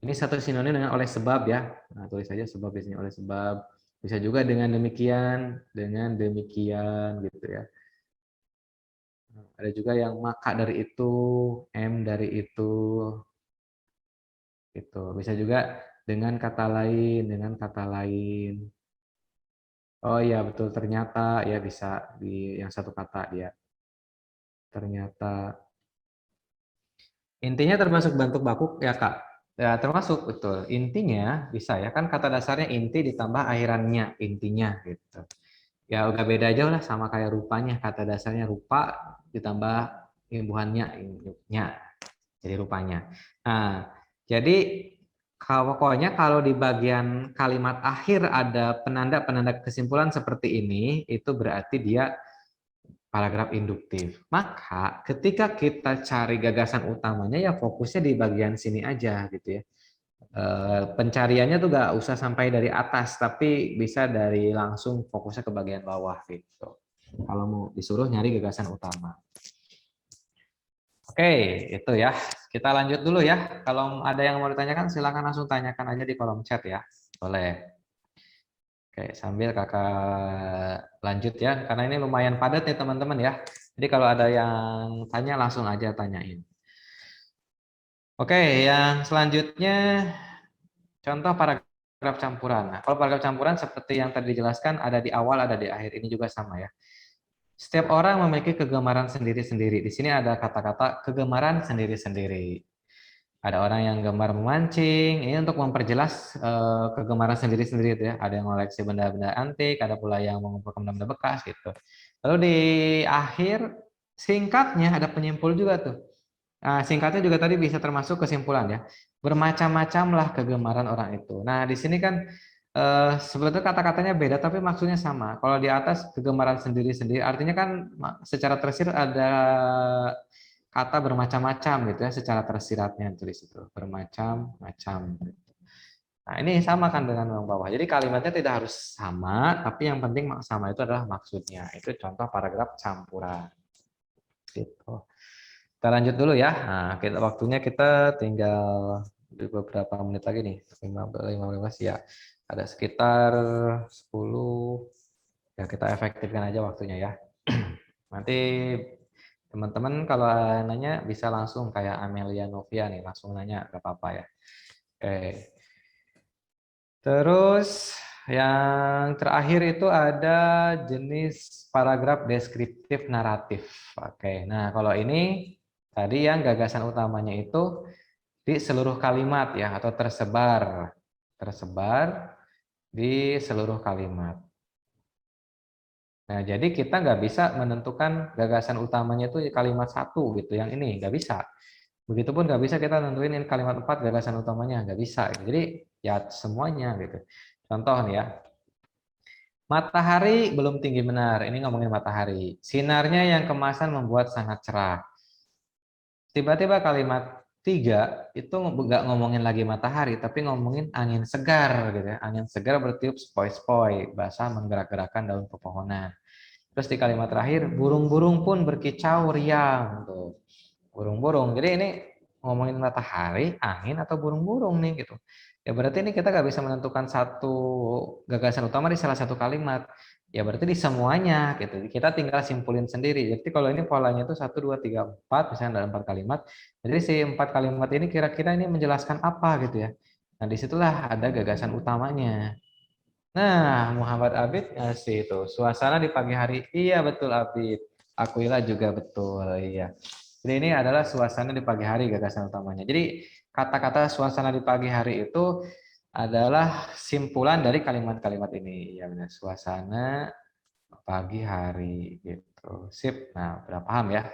Ini satu sinonim dengan oleh sebab ya. Nah, tulis saja sebab di sini oleh sebab. Bisa juga dengan demikian gitu ya. Ada juga yang maka dari itu, M dari itu, gitu. Bisa juga dengan kata lain. Oh iya betul ternyata ya bisa di yang satu kata dia. Ternyata. Intinya termasuk bentuk baku ya Kak. Ya termasuk betul. Intinya bisa ya kan kata dasarnya inti ditambah akhirannya intinya gitu. Ya udah beda aja lah sama kayak rupanya kata dasarnya rupa ditambah imbuhannya nya jadi rupanya. Nah, jadi pokoknya kalau di bagian kalimat akhir ada penanda-penanda kesimpulan seperti ini, itu berarti dia paragraf induktif. Maka ketika kita cari gagasan utamanya ya fokusnya di bagian sini aja gitu ya. Pencariannya tuh gak usah sampai dari atas, tapi bisa dari langsung fokusnya ke bagian bawah gitu. Kalau mau disuruh nyari gagasan utama. Oke, itu ya. Kita lanjut dulu ya. Kalau ada yang mau ditanyakan, silakan langsung tanyakan aja di kolom chat ya. Boleh. Oke, sambil kakak lanjut ya, karena ini lumayan padat nih teman-teman ya. Jadi kalau ada yang tanya, langsung aja tanyain. Oke, yang selanjutnya contoh paragraf campuran. Nah, kalau paragraf campuran seperti yang tadi dijelaskan, ada di awal, ada di akhir. Ini juga sama ya. Setiap orang memiliki kegemaran sendiri-sendiri. Di sini ada kata-kata kegemaran sendiri-sendiri. Ada orang yang gemar memancing, ini untuk memperjelas kegemaran sendiri-sendiri itu ya. Ada yang koleksi benda-benda antik, ada pula yang mengumpulkan benda-benda bekas gitu. Lalu di akhir singkatnya ada penyimpul juga tuh. Nah, singkatnya juga tadi bisa termasuk kesimpulan ya. Bermacam-macamlah kegemaran orang itu. Nah, di sini kan sebetulnya kata-katanya beda tapi maksudnya sama. Kalau di atas kegemaran sendiri-sendiri artinya kan secara tersirat ada kata bermacam-macam gitu ya secara tersiratnya tulis itu bermacam-macam. Nah, ini sama kan dengan yang bawah. Jadi kalimatnya tidak harus sama, tapi yang penting sama itu adalah maksudnya. Itu contoh paragraf campuran. Gitu. Kita lanjut dulu ya. Nah, waktunya kita tinggal beberapa menit lagi nih. 15 ya. Ada sekitar 10. Ya kita efektifkan aja waktunya ya. Nanti teman-teman kalau nanya bisa langsung kayak Amelia Novia nih, langsung nanya gak apa-apa ya. Oke. Terus yang terakhir itu ada jenis paragraf deskriptif naratif. Oke. Nah, kalau ini tadi yang gagasan utamanya itu di seluruh kalimat ya atau tersebar di seluruh kalimat. Nah, jadi kita nggak bisa menentukan gagasan utamanya itu kalimat satu gitu, yang ini nggak bisa. Begitupun nggak bisa kita nentuin ini kalimat 4 gagasan utamanya, nggak bisa. Jadi ya semuanya gitu. Contoh nih ya, matahari belum tinggi benar. Ini ngomongin matahari. Sinarnya yang kemasan membuat sangat cerah. Tiba-tiba kalimat tiga itu nggak ngomongin lagi matahari, tapi ngomongin angin segar gitu ya. Angin segar bertiup sepoi-sepoi, basah menggerak-gerakkan daun pepohonan. Terus di kalimat terakhir, burung-burung pun berkicau riang tuh. Burung-burung. Jadi ini ngomongin matahari, angin atau burung-burung nih gitu. Ya berarti ini kita nggak bisa menentukan satu gagasan utama di salah satu kalimat. Ya berarti di semuanya gitu. Kita tinggal simpulin sendiri. Jadi kalau ini polanya itu 1, 2, 3, 4, misalnya ada 4 kalimat. Jadi si 4 kalimat ini kira-kira ini menjelaskan apa gitu ya. Nah disitulah ada gagasan utamanya. Nah, Muhammad Abid ngasih itu suasana di pagi hari. Iya betul Abid. Akuila juga betul. Iya. Jadi ini adalah suasana di pagi hari gagasan utamanya. Jadi kata-kata suasana di pagi hari itu adalah simpulan dari kalimat-kalimat ini. Ya benar. Suasana pagi hari gitu. Sip. Nah, udah paham ya?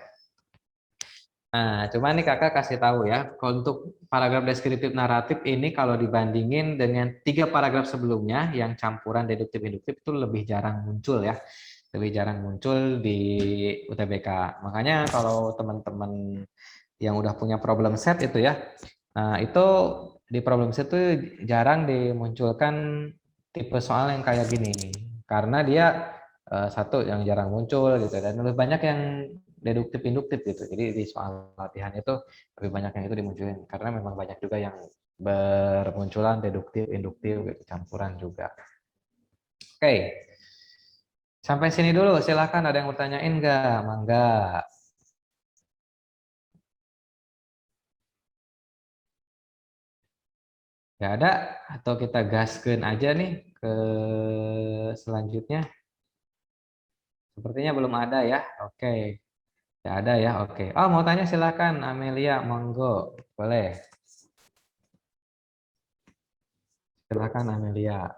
Nah, cuma nih kakak kasih tahu ya, untuk paragraf deskriptif naratif ini kalau dibandingin dengan 3 paragraf sebelumnya yang campuran deduktif induktif itu lebih jarang muncul ya, lebih jarang muncul di UTBK. Makanya kalau teman-teman yang udah punya problem set itu ya, nah itu di problem set itu jarang dimunculkan tipe soal yang kayak gini, karena dia satu yang jarang muncul gitu dan lebih banyak yang deduktif induktif gitu. Jadi di soal latihan itu lebih banyak yang itu dimunculin karena memang banyak juga yang bermunculan deduktif induktif gitu, campuran juga. Oke, sampai sini dulu. Silakan ada yang bertanyain nggak? Mangga. Nggak ada atau kita gaskeun aja nih ke selanjutnya. Sepertinya belum ada ya. Oke, nggak ada ya. Oke. Oh mau tanya silakan Amelia, monggo. Boleh. Silakan Amelia.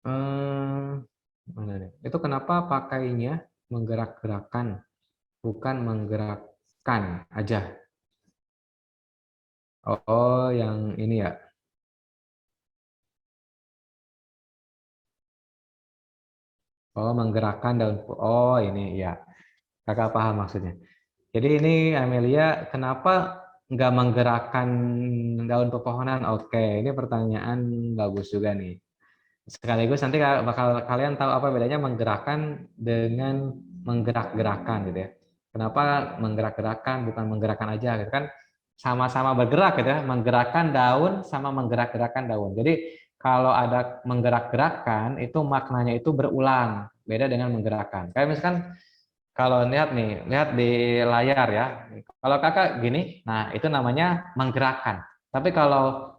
Hmm, mana nih? Itu kenapa pakainya menggerak-gerakkan, bukan menggerakkan aja? Oh, yang ini ya. Oh, menggerakkan daun. Oh, ini ya. Kakak paham maksudnya. Jadi ini Amelia, kenapa nggak menggerakkan daun pepohonan? Oke, ini pertanyaan bagus juga nih. Sekaligus nanti bakal kalian tahu apa bedanya menggerakkan dengan menggerak-gerakan gitu ya. Kenapa menggerak-gerakan bukan menggerakkan aja gitu kan? Sama-sama bergerak gitu ya, menggerakkan daun sama menggerak-gerakan daun. Jadi kalau ada menggerak-gerakan itu maknanya itu berulang, beda dengan menggerakkan. Kayak misalkan kalau lihat nih, lihat di layar ya. Kalau kakak gini, nah itu namanya menggerakkan. Tapi kalau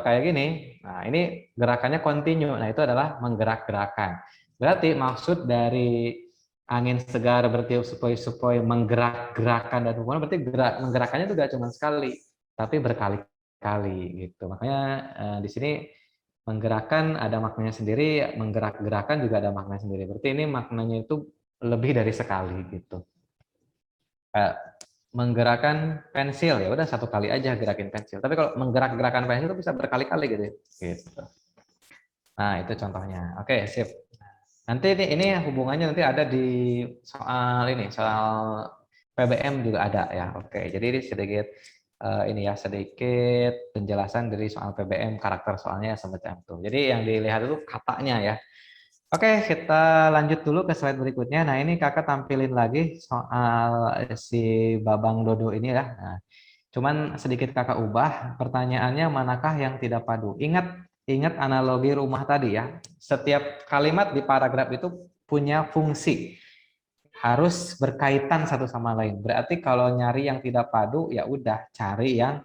kayak gini, nah ini gerakannya kontinu. Nah itu adalah menggerak-gerakan. Berarti maksud dari angin segar bertiup sepoi-sepoi menggerak-gerakan dan hubungan berarti menggerakkannya juga cuma sekali, tapi berkali-kali gitu. Makanya di sini menggerakkan ada maknanya sendiri, menggerak-gerakan juga ada maknanya sendiri. Berarti ini maknanya itu lebih dari sekali gitu. Kayak menggerakkan pensil ya udah satu kali aja gerakin pensil. Tapi kalau menggerak-gerakan pensil itu bisa berkali-kali gitu. Gitu. Nah, itu contohnya. Oke, sip. Nanti ini hubungannya nanti ada di soal PBM juga ada ya. Oke, jadi ini sedikit ini ya sedikit penjelasan dari soal PBM karakter soalnya semacam itu. Jadi yang dilihat itu katanya ya. Oke, kita lanjut dulu ke slide berikutnya. Nah, ini kakak tampilin lagi soal si Babang Dodo ini ya. Nah, cuman sedikit kakak ubah. Pertanyaannya manakah yang tidak padu? Ingat analogi rumah tadi ya. Setiap kalimat di paragraf itu punya fungsi. Harus berkaitan satu sama lain. Berarti kalau nyari yang tidak padu, ya udah cari yang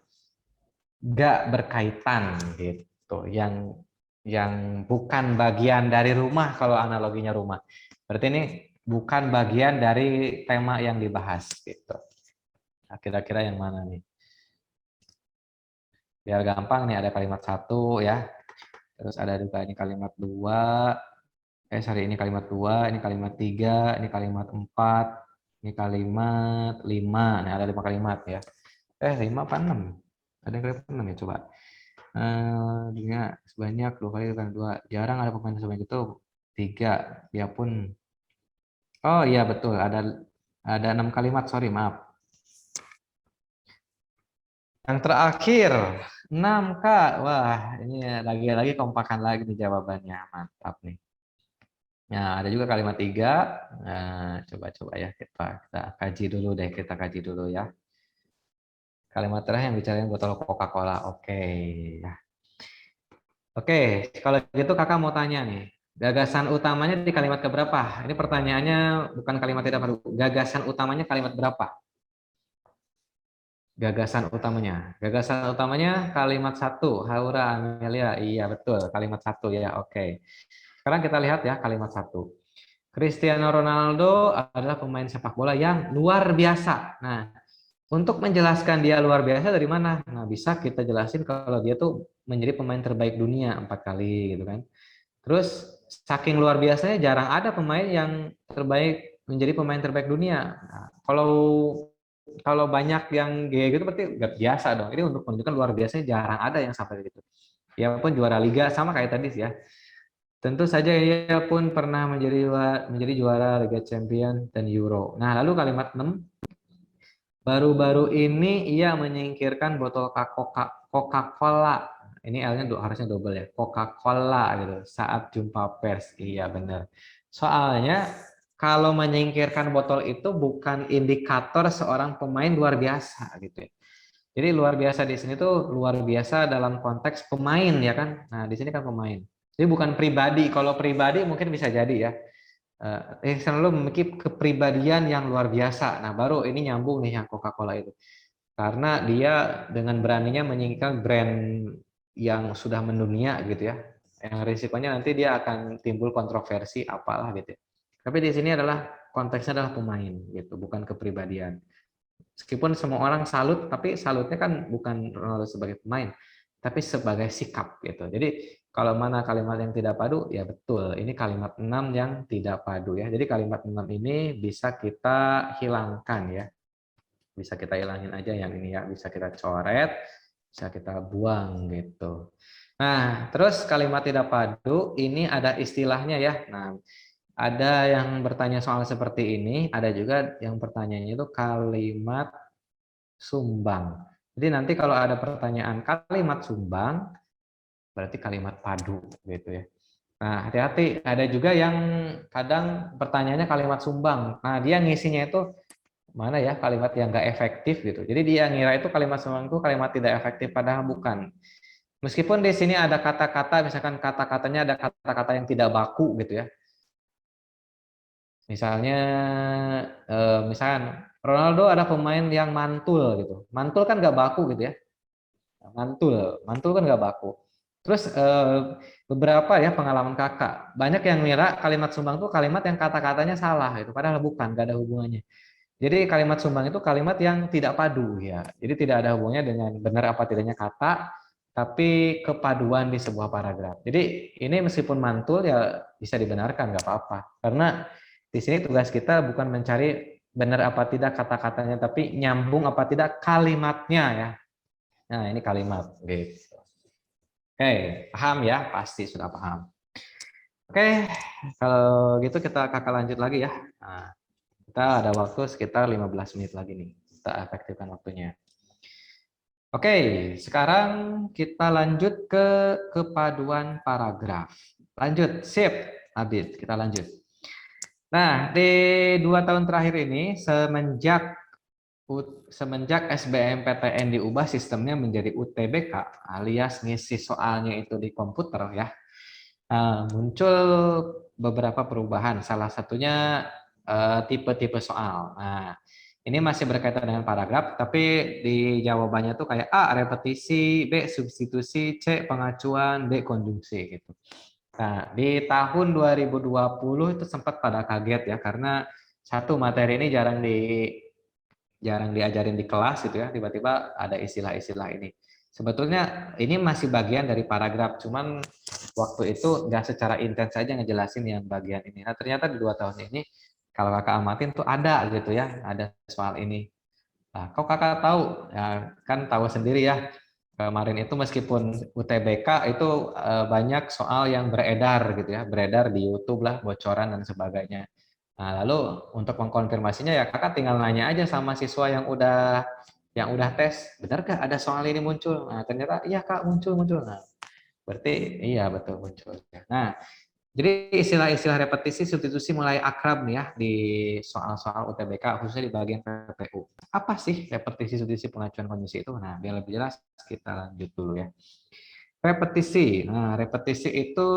nggak berkaitan gitu, yang bukan bagian dari rumah kalau analoginya rumah. Berarti ini bukan bagian dari tema yang dibahas gitu. Nah, kira-kira yang mana nih? Biar gampang nih ada kalimat satu ya, terus ada juga ini kalimat dua, sorry ini kalimat dua, ini kalimat tiga, ini kalimat empat, ini kalimat lima. Nah ada 5 kalimat ya. 5 apa 6? Ada yang kalimat 6 ya coba. Dia sebanyak 2 kali kan 2. Jarang ada pemain sebanyak itu. 3. Dia pun, oh iya betul, ada 6 kalimat, sorry, maaf. Yang terakhir, 6 Kak. Wah, ini lagi-lagi kompakan lagi nih jawabannya. Mantap nih. Nah, ada juga kalimat 3. Nah, coba-coba ya kita kaji dulu deh, kita kaji dulu ya. Kalimat terakhir yang bicarain botol Coca-Cola. Oke, ya. Oke, kalau gitu kakak mau tanya nih. Gagasan utamanya di kalimat keberapa? Ini pertanyaannya bukan kalimat tidak perlu. Gagasan utamanya kalimat berapa? Gagasan utamanya. Gagasan utamanya kalimat 1. Haura Amelia. Iya, betul. Kalimat 1 ya. Oke. Sekarang kita lihat ya kalimat 1. Cristiano Ronaldo adalah pemain sepak bola yang luar biasa. Nah, untuk menjelaskan dia luar biasa dari mana? Nah, bisa kita jelasin kalau dia tuh menjadi pemain terbaik dunia 4 kali gitu kan. Terus saking luar biasanya jarang ada pemain yang terbaik menjadi pemain terbaik dunia. Nah, kalau banyak yang G gitu berarti nggak biasa dong. Ini untuk menunjukkan luar biasanya jarang ada yang sampai gitu. Ya pun juara liga sama kayak tadi sih ya. Tentu saja ia pun pernah menjadi juara Liga Champions dan Euro. Nah, lalu kalimat 6, baru-baru ini ia menyingkirkan botol Coca-Cola. Ini L-nya harusnya double ya. Coca-Cola gitu saat jumpa pers. Iya benar. Soalnya kalau menyingkirkan botol itu bukan indikator seorang pemain luar biasa gitu ya. Jadi luar biasa di sini tuh luar biasa dalam konteks pemain ya kan. Nah, di sini kan pemain. Jadi bukan pribadi. Kalau pribadi mungkin bisa jadi ya. Selalu memiliki kepribadian yang luar biasa. Nah, baru ini nyambung nih yang Coca-Cola itu. Karena dia dengan beraninya menyingkirkan brand yang sudah mendunia gitu ya. Yang risikonya nanti dia akan timbul kontroversi apalah gitu ya. Tapi di sini adalah konteksnya adalah pemain gitu, bukan kepribadian. Meskipun semua orang salut, tapi salutnya kan bukan Ronaldo sebagai pemain, tapi sebagai sikap gitu. Jadi kalau mana kalimat yang tidak padu, ya betul. Ini kalimat 6 yang tidak padu ya. Jadi kalimat 6 ini bisa kita hilangkan ya. Bisa kita hilangin aja yang ini ya. Bisa kita coret, bisa kita buang gitu. Nah, terus kalimat tidak padu ini ada istilahnya ya. Nah, ada yang bertanya soal seperti ini, ada juga yang pertanyaannya itu kalimat sumbang. Jadi nanti kalau ada pertanyaan kalimat sumbang, berarti kalimat padu gitu ya. Nah, hati-hati. Ada juga yang kadang pertanyaannya kalimat sumbang. Nah, dia ngisinya itu mana ya kalimat yang nggak efektif gitu. Jadi dia ngira itu kalimat sumbang itu kalimat tidak efektif, padahal bukan. Meskipun di sini ada kata-kata, misalkan kata-katanya ada kata-kata yang tidak baku gitu ya. Misalnya, misalkan Ronaldo ada pemain yang mantul gitu. Mantul kan nggak baku gitu ya. Mantul kan nggak baku. Terus beberapa ya pengalaman kakak, banyak yang ngira kalimat sumbang itu kalimat yang kata-katanya salah itu, padahal bukan, nggak ada hubungannya. Jadi kalimat sumbang itu kalimat yang tidak padu ya. Jadi tidak ada hubungannya dengan benar apa tidaknya kata, tapi kepaduan di sebuah paragraf. Jadi ini meskipun mantul ya bisa dibenarkan nggak apa-apa. Karena di sini tugas kita bukan mencari benar apa tidak kata-katanya, tapi nyambung apa tidak kalimatnya ya. Nah, ini kalimat gitu. Oke, paham ya? Pasti sudah paham. Oke, kalau gitu kita kakak lanjut lagi ya. Nah, kita ada waktu sekitar 15 menit lagi nih. Kita efektifkan waktunya. Oke, sekarang kita lanjut ke kepaduan paragraf. Lanjut, sip. Abid, kita lanjut. Nah, di 2 tahun terakhir ini, semenjak SBMPTN diubah sistemnya menjadi UTBK alias ngisi soalnya itu di komputer ya, muncul beberapa perubahan. Salah satunya tipe-tipe soal. Nah, ini masih berkaitan dengan paragraf, tapi di jawabannya tuh kayak A repetisi, B substitusi, C pengacuan, D konjungsi gitu. Nah, di tahun 2020 itu sempat pada kaget ya karena satu materi ini jarang diajarin di kelas gitu ya, tiba-tiba ada istilah-istilah ini. Sebetulnya ini masih bagian dari paragraf, cuman waktu itu nggak secara intens saja ngejelasin yang bagian ini. Nah, ternyata di 2 tahun ini, kalau kakak amatin tuh ada gitu ya, ada soal ini. Nah, kok kakak tahu? Ya, kan tahu sendiri ya, Kemarin itu meskipun UTBK itu banyak soal yang beredar gitu ya, beredar di YouTube lah, bocoran dan sebagainya. Nah, lalu untuk mengkonfirmasinya ya kakak tinggal nanya aja sama siswa yang udah tes, benar gak ada soal ini muncul? Nah, ternyata iya kak muncul. Nah, berarti iya betul muncul. Nah, jadi istilah-istilah repetisi substitusi mulai akrab nih ya di soal-soal UTBK khususnya di bagian PPU. Apa sih repetisi substitusi pengacuan kondisi itu? Nah, biar lebih jelas kita lanjut dulu ya. Repetisi. Nah, repetisi itu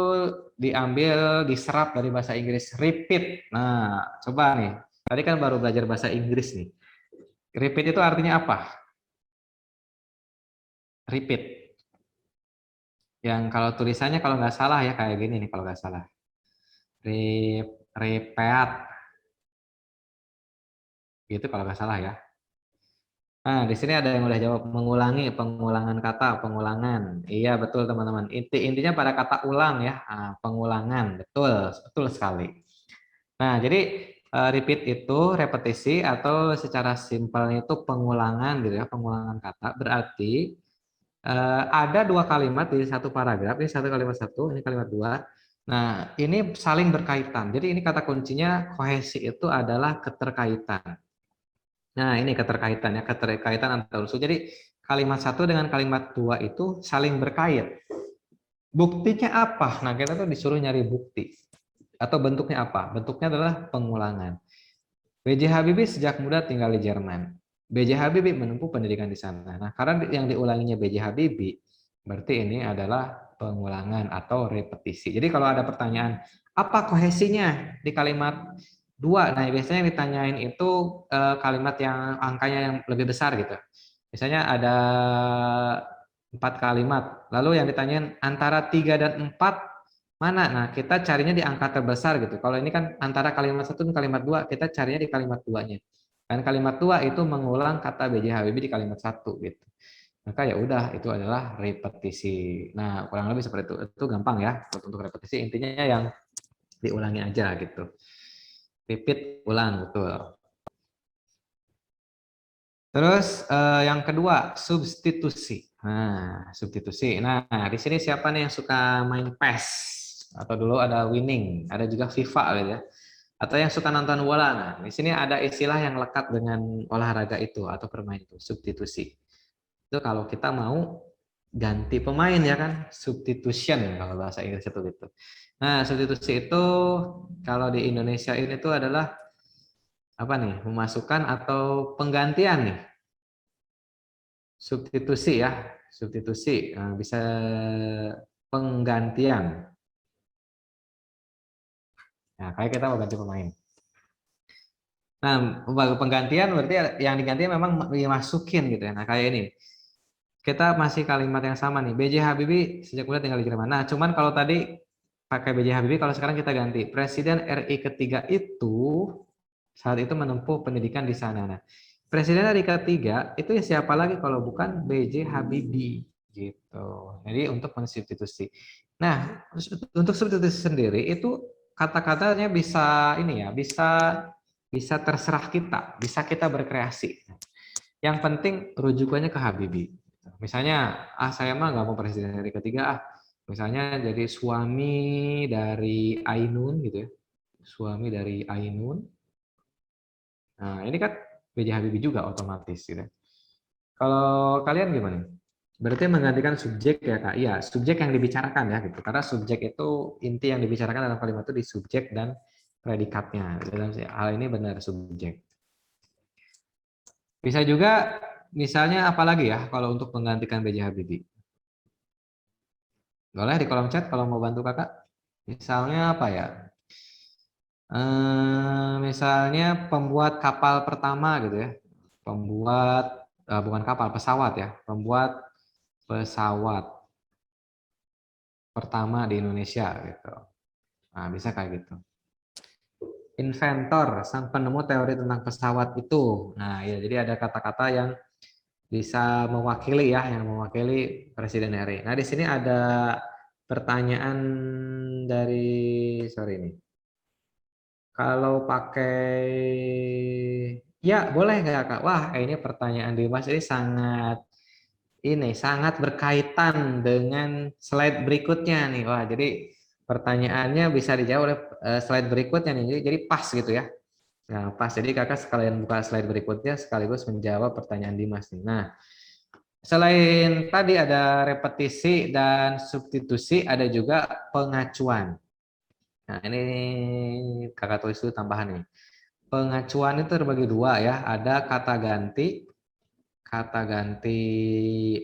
diambil diserap dari bahasa Inggris repeat. Nah, coba nih. Tadi kan baru belajar bahasa Inggris nih. Repeat itu artinya apa? Repeat. Yang kalau tulisannya kalau nggak salah ya kayak gini nih kalau nggak salah. Repeat. Gitu kalau nggak salah ya. Nah, di sini ada yang udah jawab mengulangi, pengulangan kata, pengulangan. Iya, betul teman-teman. Intinya pada kata ulang ya, pengulangan. Betul, betul sekali. Nah, jadi repeat itu repetisi atau secara simpelnya itu pengulangan gitu ya, pengulangan kata. Berarti ada dua kalimat di satu paragraf, ini satu kalimat satu, ini kalimat dua. Nah, ini saling berkaitan. Jadi ini kata kuncinya kohesi itu adalah keterkaitan. Nah, ini keterkaitannya, keterkaitan antar unsur. Jadi kalimat satu dengan kalimat dua itu saling berkait. Buktinya apa? Nah, kita tuh disuruh nyari bukti. Atau bentuknya apa? Bentuknya adalah pengulangan. B.J. Habibie sejak muda tinggal di Jerman. B.J. Habibie menempuh pendidikan di sana. Nah, karena yang diulanginya B.J. Habibie, berarti ini adalah pengulangan atau repetisi. Jadi kalau ada pertanyaan, apa kohesinya di kalimat dua? Nah, biasanya yang ditanyain itu kalimat yang angkanya yang lebih besar gitu. Misalnya ada 4 kalimat, lalu yang ditanyain antara 3 dan 4 mana? Nah, kita carinya di angka terbesar gitu. Kalau ini kan antara kalimat satu dan kalimat dua, kita carinya di kalimat duanya. Dan kalimat dua itu mengulang kata B.J. Habibie di kalimat satu gitu. Maka ya udah itu adalah repetisi. Nah, kurang lebih seperti itu. Itu gampang ya untuk repetisi. Intinya yang diulangi aja gitu. Repeat, ulang, betul. Terus yang kedua, substitusi. Nah, substitusi. Nah, di sini siapa nih yang suka main PES? Atau dulu ada Winning, ada juga FIFA gitu ya. Atau yang suka nonton bola. Nah, di sini ada istilah yang lekat dengan olahraga itu atau permainan itu, substitusi. Itu kalau kita mau ganti pemain ya kan, substitution kalau bahasa Inggris itu gitu. Nah, substitusi itu kalau di Indonesia ini tuh adalah apa nih? Memasukkan atau penggantian nih. Substitusi ya, substitusi bisa penggantian. Nah, kayak kita mau ganti pemain. Nah, penggantian berarti yang diganti memang dimasukin gitu ya. Nah, kayak ini. Kita masih kalimat yang sama nih. B.J. Habibie sejak muda tinggal di Jerman. Nah, cuman kalau tadi pakai B.J. Habibie, kalau sekarang kita ganti. Presiden RI ketiga itu saat itu menempuh pendidikan di sana. Nah, Presiden RI ketiga itu ya siapa lagi kalau bukan B.J. Habibie gitu. Jadi untuk mensubstitusi. Nah, untuk substitusi sendiri itu kata-katanya bisa ini ya, bisa terserah kita, bisa kita berkreasi. Yang penting rujukannya ke Habibie. Misalnya, saya mah nggak mau presiden RI ketiga, misalnya jadi suami dari Ainun gitu ya, suami dari Ainun. Nah, ini kan B.J. Habibie juga otomatis gitu. Kalau kalian gimana? Berarti menggantikan subjek ya Kak? Iya, subjek yang dibicarakan ya gitu. Karena subjek itu inti yang dibicarakan dalam kalimat itu di subjek dan predikatnya. Dalam hal ini benar subjek. Bisa juga misalnya apa lagi ya kalau untuk menggantikan B.J. Habibie? Boleh di kolom chat kalau mau bantu Kakak. Misalnya apa ya? Misalnya pembuat kapal pertama gitu ya. Pembuat bukan kapal, pesawat ya. Pembuat pesawat pertama di Indonesia gitu. Nah, bisa kayak gitu. Inventor, sang penemu teori tentang pesawat itu. Nah, ya jadi ada kata-kata yang bisa mewakili ya, yang mewakili Presiden RI. Nah, di sini ada pertanyaan dari sorry ini. Kalau pakai ya boleh nggak Kak? Wah, ini pertanyaan Dimas ini sangat ini sangat berkaitan dengan slide berikutnya nih. Wah, jadi pertanyaannya bisa dijawab oleh slide berikutnya nih. Jadi pas gitu ya. Nah, pas. Jadi kakak sekalian buka slide berikutnya sekaligus menjawab pertanyaan Dimas nih. Nah, selain tadi ada repetisi dan substitusi, ada juga pengacuan. Nah, ini kakak tulis dulu tambahan nih. Pengacuan itu terbagi dua ya. Ada kata ganti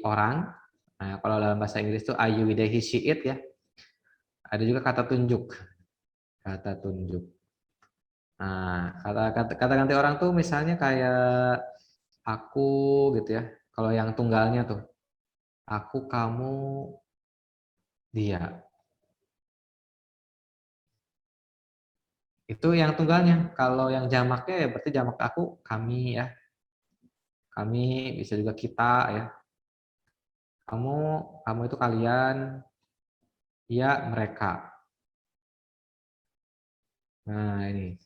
orang. Nah, kalau dalam bahasa Inggris itu I, you, they, he, she, it ya. Ada juga kata tunjuk. Kata tunjuk. Nah, kata ganti orang tuh misalnya kayak aku gitu ya. Kalau yang tunggalnya tuh, aku, kamu, dia. Itu yang tunggalnya. Kalau yang jamaknya ya berarti jamak aku, kami ya. Kami bisa juga kita ya. Kamu, kamu itu kalian, ya mereka. Nah, ini.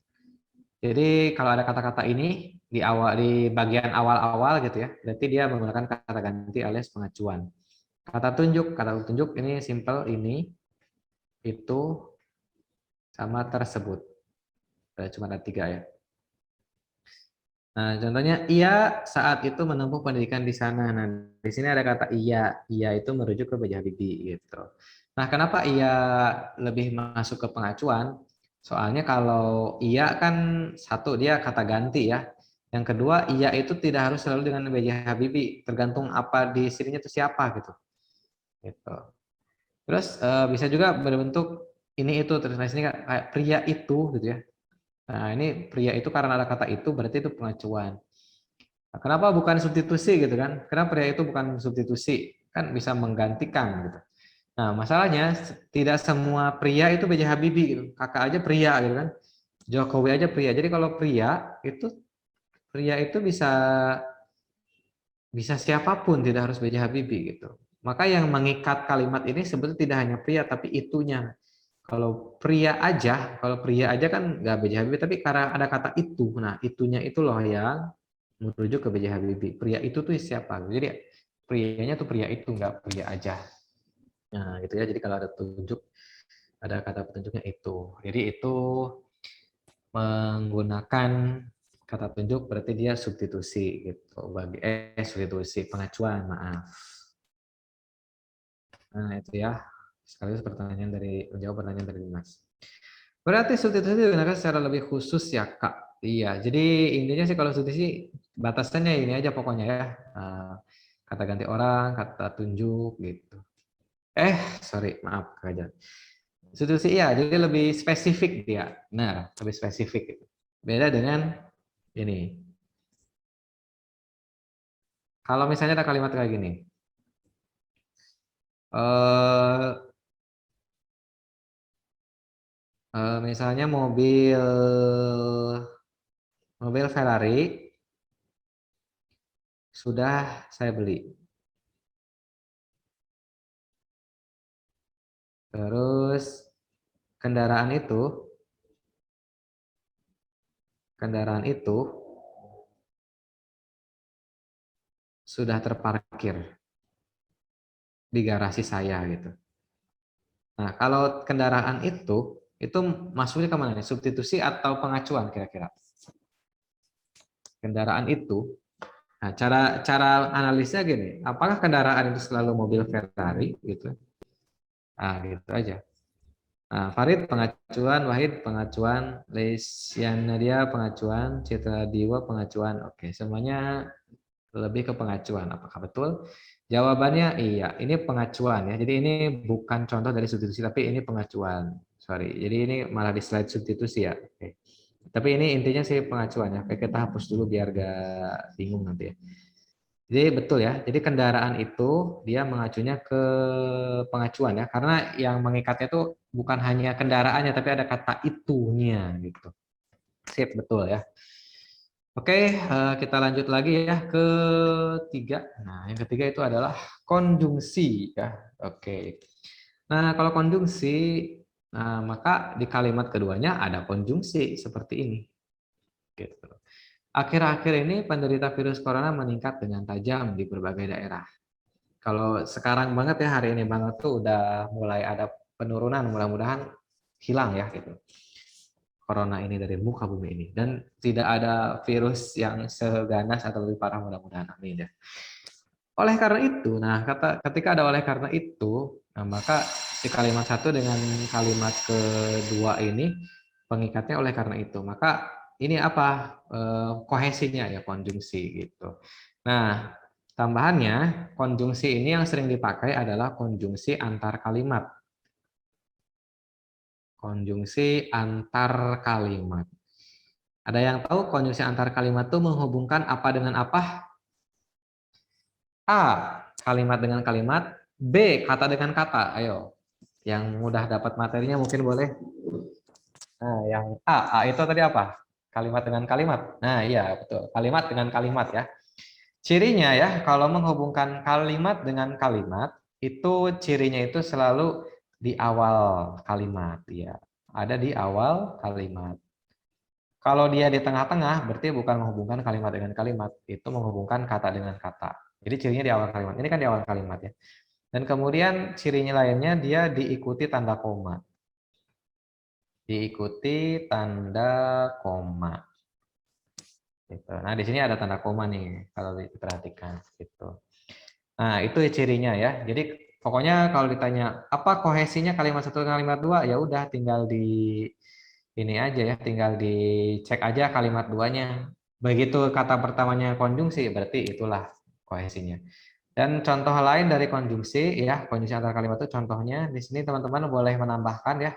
Jadi kalau ada kata-kata ini di awal di bagian awal-awal gitu ya, berarti dia menggunakan kata ganti alias pengacuan. Kata tunjuk ini simple ini, itu, sama tersebut. Cuma ada tiga ya. Nah, contohnya ia saat itu menempuh pendidikan di sana. Nah, di sini ada kata iya, iya itu merujuk ke B.J. Habibie gitu. Nah, kenapa ia lebih masuk ke pengacuan? Soalnya kalau iya kan satu dia kata ganti ya. Yang kedua, iya itu tidak harus selalu dengan B.J. Habibie, tergantung apa di sininya itu siapa gitu. Gitu. Terus bisa juga berbentuk ini itu terus di sini kayak pria itu gitu ya. Nah, ini pria itu karena ada kata itu berarti itu pengacuan. Nah, kenapa bukan substitusi gitu kan? Kenapa pria itu bukan substitusi? Kan bisa menggantikan gitu. Nah, masalahnya tidak semua pria itu B.J. Habibie gitu. Kakak aja pria gitu kan. Jokowi aja pria. Jadi kalau pria itu bisa bisa siapapun, tidak harus B.J. Habibie gitu. Maka yang mengikat kalimat ini sebetulnya tidak hanya pria tapi itunya. Kalau pria aja kan nggak B.J. Habibie, tapi karena ada kata itu, nah itunya itu loh yang merujuk ke B.J. Habibie. Pria itu tuh siapa? Jadi prianya tuh pria itu, nggak pria aja. Nah gitu ya. Jadi kalau ada tunjuk, ada kata petunjuknya itu. Jadi itu menggunakan kata tunjuk berarti dia substitusi gitu. Substitusi pengacuan, maaf. Nah itu ya. Sekaligus menjawab pertanyaan dari Dimas. Berarti substitusi digunakan secara lebih khusus ya Kak. Iya, jadi intinya sih kalau substitusi batasannya ini aja pokoknya ya. Kata ganti orang, kata tunjuk gitu. Sorry, maaf Kak Jan. Substitusi ya, jadi lebih spesifik dia. Nah, lebih spesifik gitu. Beda dengan ini. Kalau misalnya ada kalimat kayak gini. Eh, misalnya mobil Ferrari sudah saya beli. Terus kendaraan itu kendaraan itu sudah terparkir di garasi saya gitu. Nah, kalau kendaraan itu masuknya kemana nih? Substitusi atau pengacuan kira-kira? Kendaraan itu. Nah, cara cara analisnya gini, apakah kendaraan itu selalu mobil Ferrari gitu? Ah, gitu aja. Nah, Farid pengacuan, Wahid pengacuan, Leisiana dia pengacuan, Citra Diwa pengacuan. Oke, semuanya lebih ke pengacuan. Apakah betul? Jawabannya iya, ini pengacuan ya. Jadi ini bukan contoh dari substitusi, tapi ini pengacuan. Sorry, jadi ini malah di slide substitusi ya. Oke. Tapi ini intinya sih pengacuan ya. Oke, kita hapus dulu biar gak bingung nanti ya. Jadi betul ya. Jadi kendaraan itu dia mengacunya ke pengacuan ya. Karena yang mengikatnya itu bukan hanya kendaraannya, tapi ada kata itunya gitu. Sip, betul ya. Oke, kita lanjut lagi ya ke tiga. Nah, yang ketiga itu adalah konjungsi ya. Oke. Nah, kalau konjungsi, nah, maka di kalimat keduanya ada konjungsi seperti ini. Gitu. Akhir-akhir ini penderita virus corona meningkat dengan tajam di berbagai daerah. Kalau sekarang banget ya, hari ini banget tuh udah mulai ada penurunan, mudah-mudahan hilang ya gitu. Corona ini dari muka bumi ini, dan tidak ada virus yang seganas atau lebih parah, mudah-mudahan, amin ya. Oleh karena itu, nah ketika ada oleh karena itu, nah maka si kalimat satu dengan kalimat kedua ini pengikatnya oleh karena itu. Maka ini apa? Kohesinya ya, konjungsi gitu. Nah, tambahannya konjungsi ini yang sering dipakai adalah konjungsi antar kalimat. Konjungsi antar kalimat. Ada yang tahu konjungsi antar kalimat itu menghubungkan apa dengan apa? A, kalimat dengan kalimat. B, kata dengan kata. Ayo, yang mudah dapat materinya mungkin boleh. Nah, yang A itu tadi apa? Kalimat dengan kalimat. Nah, iya betul. Kalimat dengan kalimat ya. Cirinya ya, kalau menghubungkan kalimat dengan kalimat, itu cirinya itu selalu di awal kalimat ya. Ada di awal kalimat. Kalau dia di tengah-tengah, berarti bukan menghubungkan kalimat dengan kalimat, itu menghubungkan kata dengan kata. Jadi cirinya di awal kalimat. Ini kan di awal kalimat ya. Dan kemudian cirinya lainnya dia diikuti tanda koma. Diikuti tanda koma. Gitu. Nah, di sini ada tanda koma nih kalau diperhatikan gitu. Nah, itu cirinya ya. Jadi pokoknya kalau ditanya apa kohesinya kalimat satu dengan kalimat dua, ya udah tinggal di ini aja ya, tinggal dicek aja kalimat duanya. Begitu kata pertamanya konjungsi, berarti itulah kohesinya. Dan contoh lain dari konjungsi ya, konjungsi antar kalimat itu contohnya di sini teman-teman boleh menambahkan ya.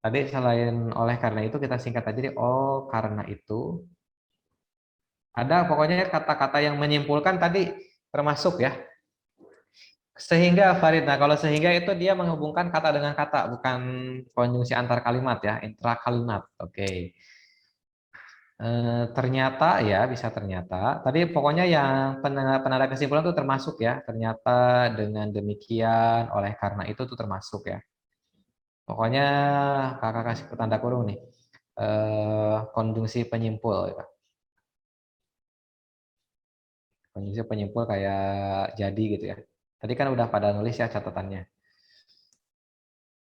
Tadi selain oleh karena itu kita singkat aja di oh karena itu. Ada pokoknya kata-kata yang menyimpulkan tadi termasuk ya. Sehingga Farid, nah kalau sehingga itu dia menghubungkan kata dengan kata, bukan konjungsi antar kalimat ya, intra kalimat. Oke. Ternyata ya bisa ternyata. Tadi pokoknya yang penanda kesimpulan itu termasuk ya. Ternyata dengan demikian, oleh karena itu tuh termasuk ya. Pokoknya kakak kasih tanda kurung nih. Konjungsi penyimpul. Gitu. Konjungsi penyimpul kayak jadi gitu ya. Tadi kan udah pada nulis ya catatannya.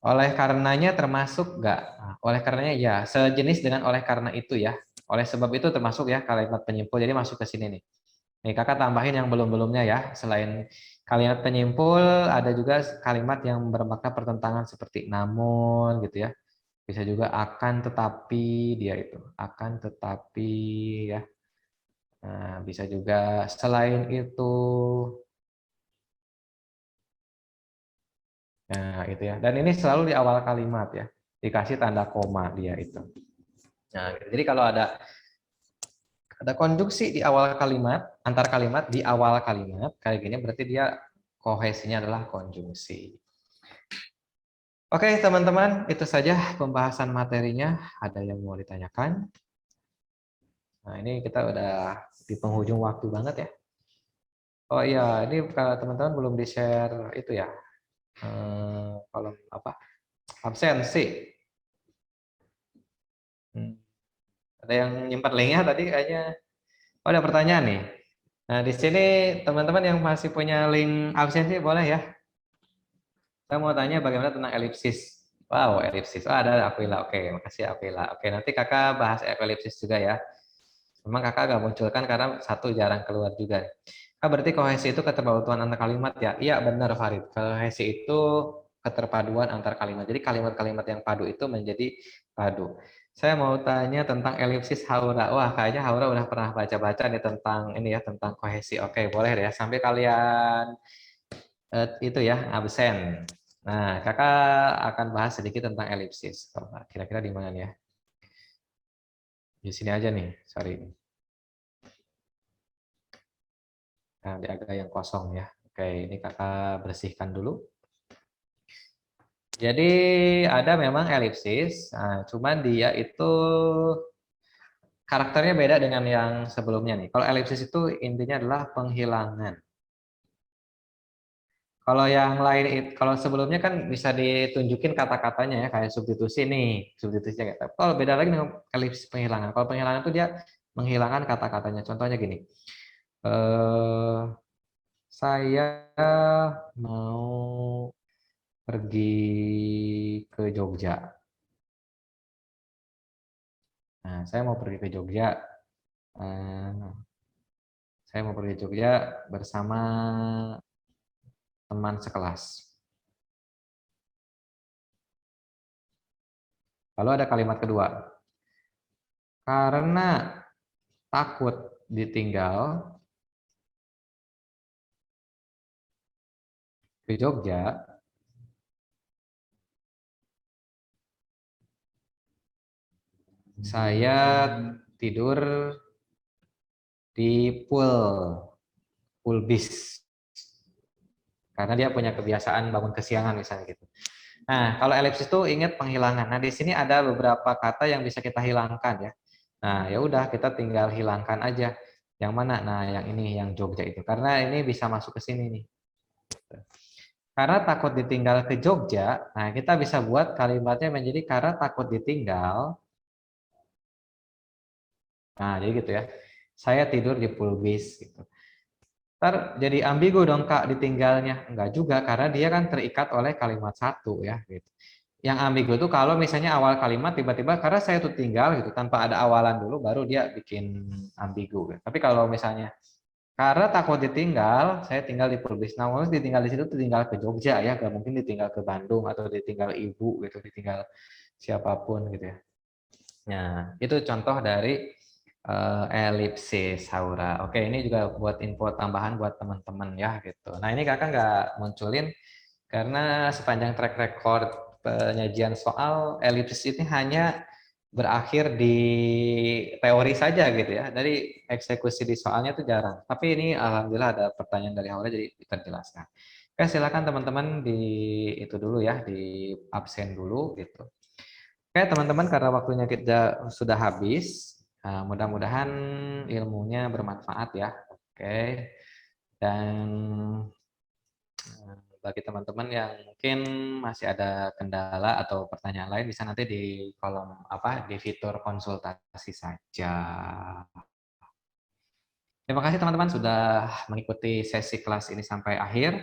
Oleh karenanya termasuk nggak? Nah, oleh karenanya ya, sejenis dengan oleh karena itu ya. Oleh sebab itu termasuk ya kalimat penyimpul. Jadi masuk ke sini nih. Nih kakak tambahin yang belum-belumnya ya. Selain kalimat penyimpul, ada juga kalimat yang bermakna pertentangan seperti namun gitu ya. Bisa juga akan tetapi dia itu. Akan tetapi ya. Nah, bisa juga selain itu. Nah, itu ya. Dan ini selalu di awal kalimat ya. Dikasih tanda koma dia itu. Nah, gitu. Jadi kalau ada konjungsi di awal kalimat, antar kalimat di awal kalimat, kayak gini berarti dia kohesinya adalah konjungsi. Oke, teman-teman, itu saja pembahasan materinya. Ada yang mau ditanyakan? Nah, ini kita udah di penghujung waktu banget ya. Oh iya, ini kalau teman-teman belum di-share itu ya. Kolom apa? Absensi. Hmm. Ada yang nyimpan linknya tadi kayaknya. Oh, ada pertanyaan nih. Nah, di sini teman-teman yang masih punya link absensi boleh ya. Saya mau tanya bagaimana tentang elipsis. Wow, elipsis. Oh, ada Aquila. Oke, makasih Aquila. Oke, nanti kakak bahas elipsis juga ya. Memang kakak agak munculkan karena satu jarang keluar juga. Ah, berarti kohesi itu keterpaduan antar kalimat ya? Iya, benar Farid. Kohesi itu keterpaduan antar kalimat. Jadi kalimat-kalimat yang padu itu menjadi padu. Saya mau tanya tentang elipsis Haura. Wah, kayaknya Haura udah pernah baca-baca nih tentang ini ya, tentang kohesi. Oke, boleh ya. Sampai kalian itu ya absen. Nah, kakak akan bahas sedikit tentang elipsis. Kira-kira di mana nih ya? Di sini aja nih, sorry. Nah, di agak yang kosong ya. Oke, ini kakak bersihkan dulu. Jadi ada memang elipsis, nah, cuman dia itu karakternya beda dengan yang sebelumnya nih. Kalau elipsis itu intinya adalah penghilangan. Kalau yang lain, kalau sebelumnya kan bisa ditunjukin kata-katanya ya, kayak substitusi nih, substitusinya gitu. Kalau beda lagi dengan elipsis penghilangan. Kalau penghilangan itu dia menghilangkan kata-katanya. Contohnya gini, eh, Saya mau pergi ke Jogja. Nah, saya mau pergi ke Jogja. Eh, saya mau pergi ke Jogja bersama teman sekelas. Lalu ada kalimat kedua. Karena takut ditinggal ke Jogja, saya tidur di pool bis. Karena dia punya kebiasaan bangun kesiangan misalnya gitu. Nah, kalau elipsis itu ingat penghilangan. Nah, di sini ada beberapa kata yang bisa kita hilangkan ya. Nah, ya udah kita tinggal hilangkan aja. Yang mana? Nah, yang ini yang Jogja itu. Karena ini bisa masuk ke sini nih. Karena takut ditinggal ke Jogja, nah kita bisa buat kalimatnya menjadi karena takut ditinggal. Nah, jadi gitu ya. Saya tidur di pool bis gitu. Ntar jadi ambigu dong Kak ditinggalnya. Enggak juga, karena dia kan terikat oleh kalimat satu ya gitu. Yang ambigu itu kalau misalnya awal kalimat tiba-tiba karena saya tuh tinggal gitu tanpa ada awalan dulu baru dia bikin ambigu gitu. Tapi kalau misalnya karena takut ditinggal, saya tinggal di Pulbis. Nah, kalau ditinggal di situ tinggal ke Jogja ya, gak mungkin ditinggal ke Bandung atau ditinggal ibu gitu, ditinggal siapapun gitu ya. Nah, itu contoh dari elipsis Saura. Oke, ini juga buat info tambahan buat teman-teman ya gitu. Nah, ini kakak nggak munculin karena sepanjang track record penyajian soal elipsis ini hanya berakhir di teori saja gitu ya. Dari eksekusi di soalnya itu jarang. Tapi ini alhamdulillah ada pertanyaan dari Aura jadi terjelaskan. Oke, silakan teman-teman di itu dulu ya, di absen dulu gitu. Oke, teman-teman, karena waktunya kita sudah habis, mudah-mudahan ilmunya bermanfaat ya. Oke, dan bagi teman-teman yang mungkin masih ada kendala atau pertanyaan lain, bisa nanti di kolom apa di fitur konsultasi saja. Terima kasih teman-teman sudah mengikuti sesi kelas ini sampai akhir.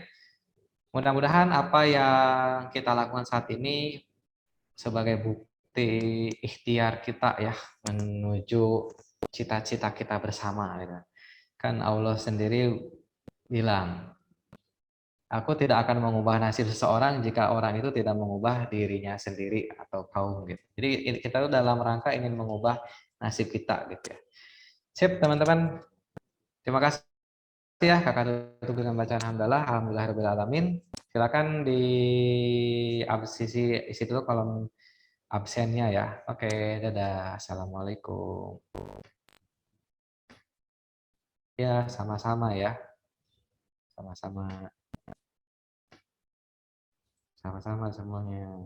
Mudah-mudahan apa yang kita lakukan saat ini sebagai bukti ikhtiar kita ya menuju cita-cita kita bersama gitu. Kan Allah sendiri bilang, aku tidak akan mengubah nasib seseorang jika orang itu tidak mengubah dirinya sendiri atau kaum gitu. Jadi kita tuh dalam rangka ingin mengubah nasib kita gitu ya. Sip teman-teman, terima kasih ya kakak tutup dengan bacaan alhamdulillah, alhamdulillahirobbilalamin. Silakan di isi dulu kolom absennya ya. Oke, dadah. Assalamualaikum. Ya, sama-sama ya. Sama-sama. Sama-sama semuanya.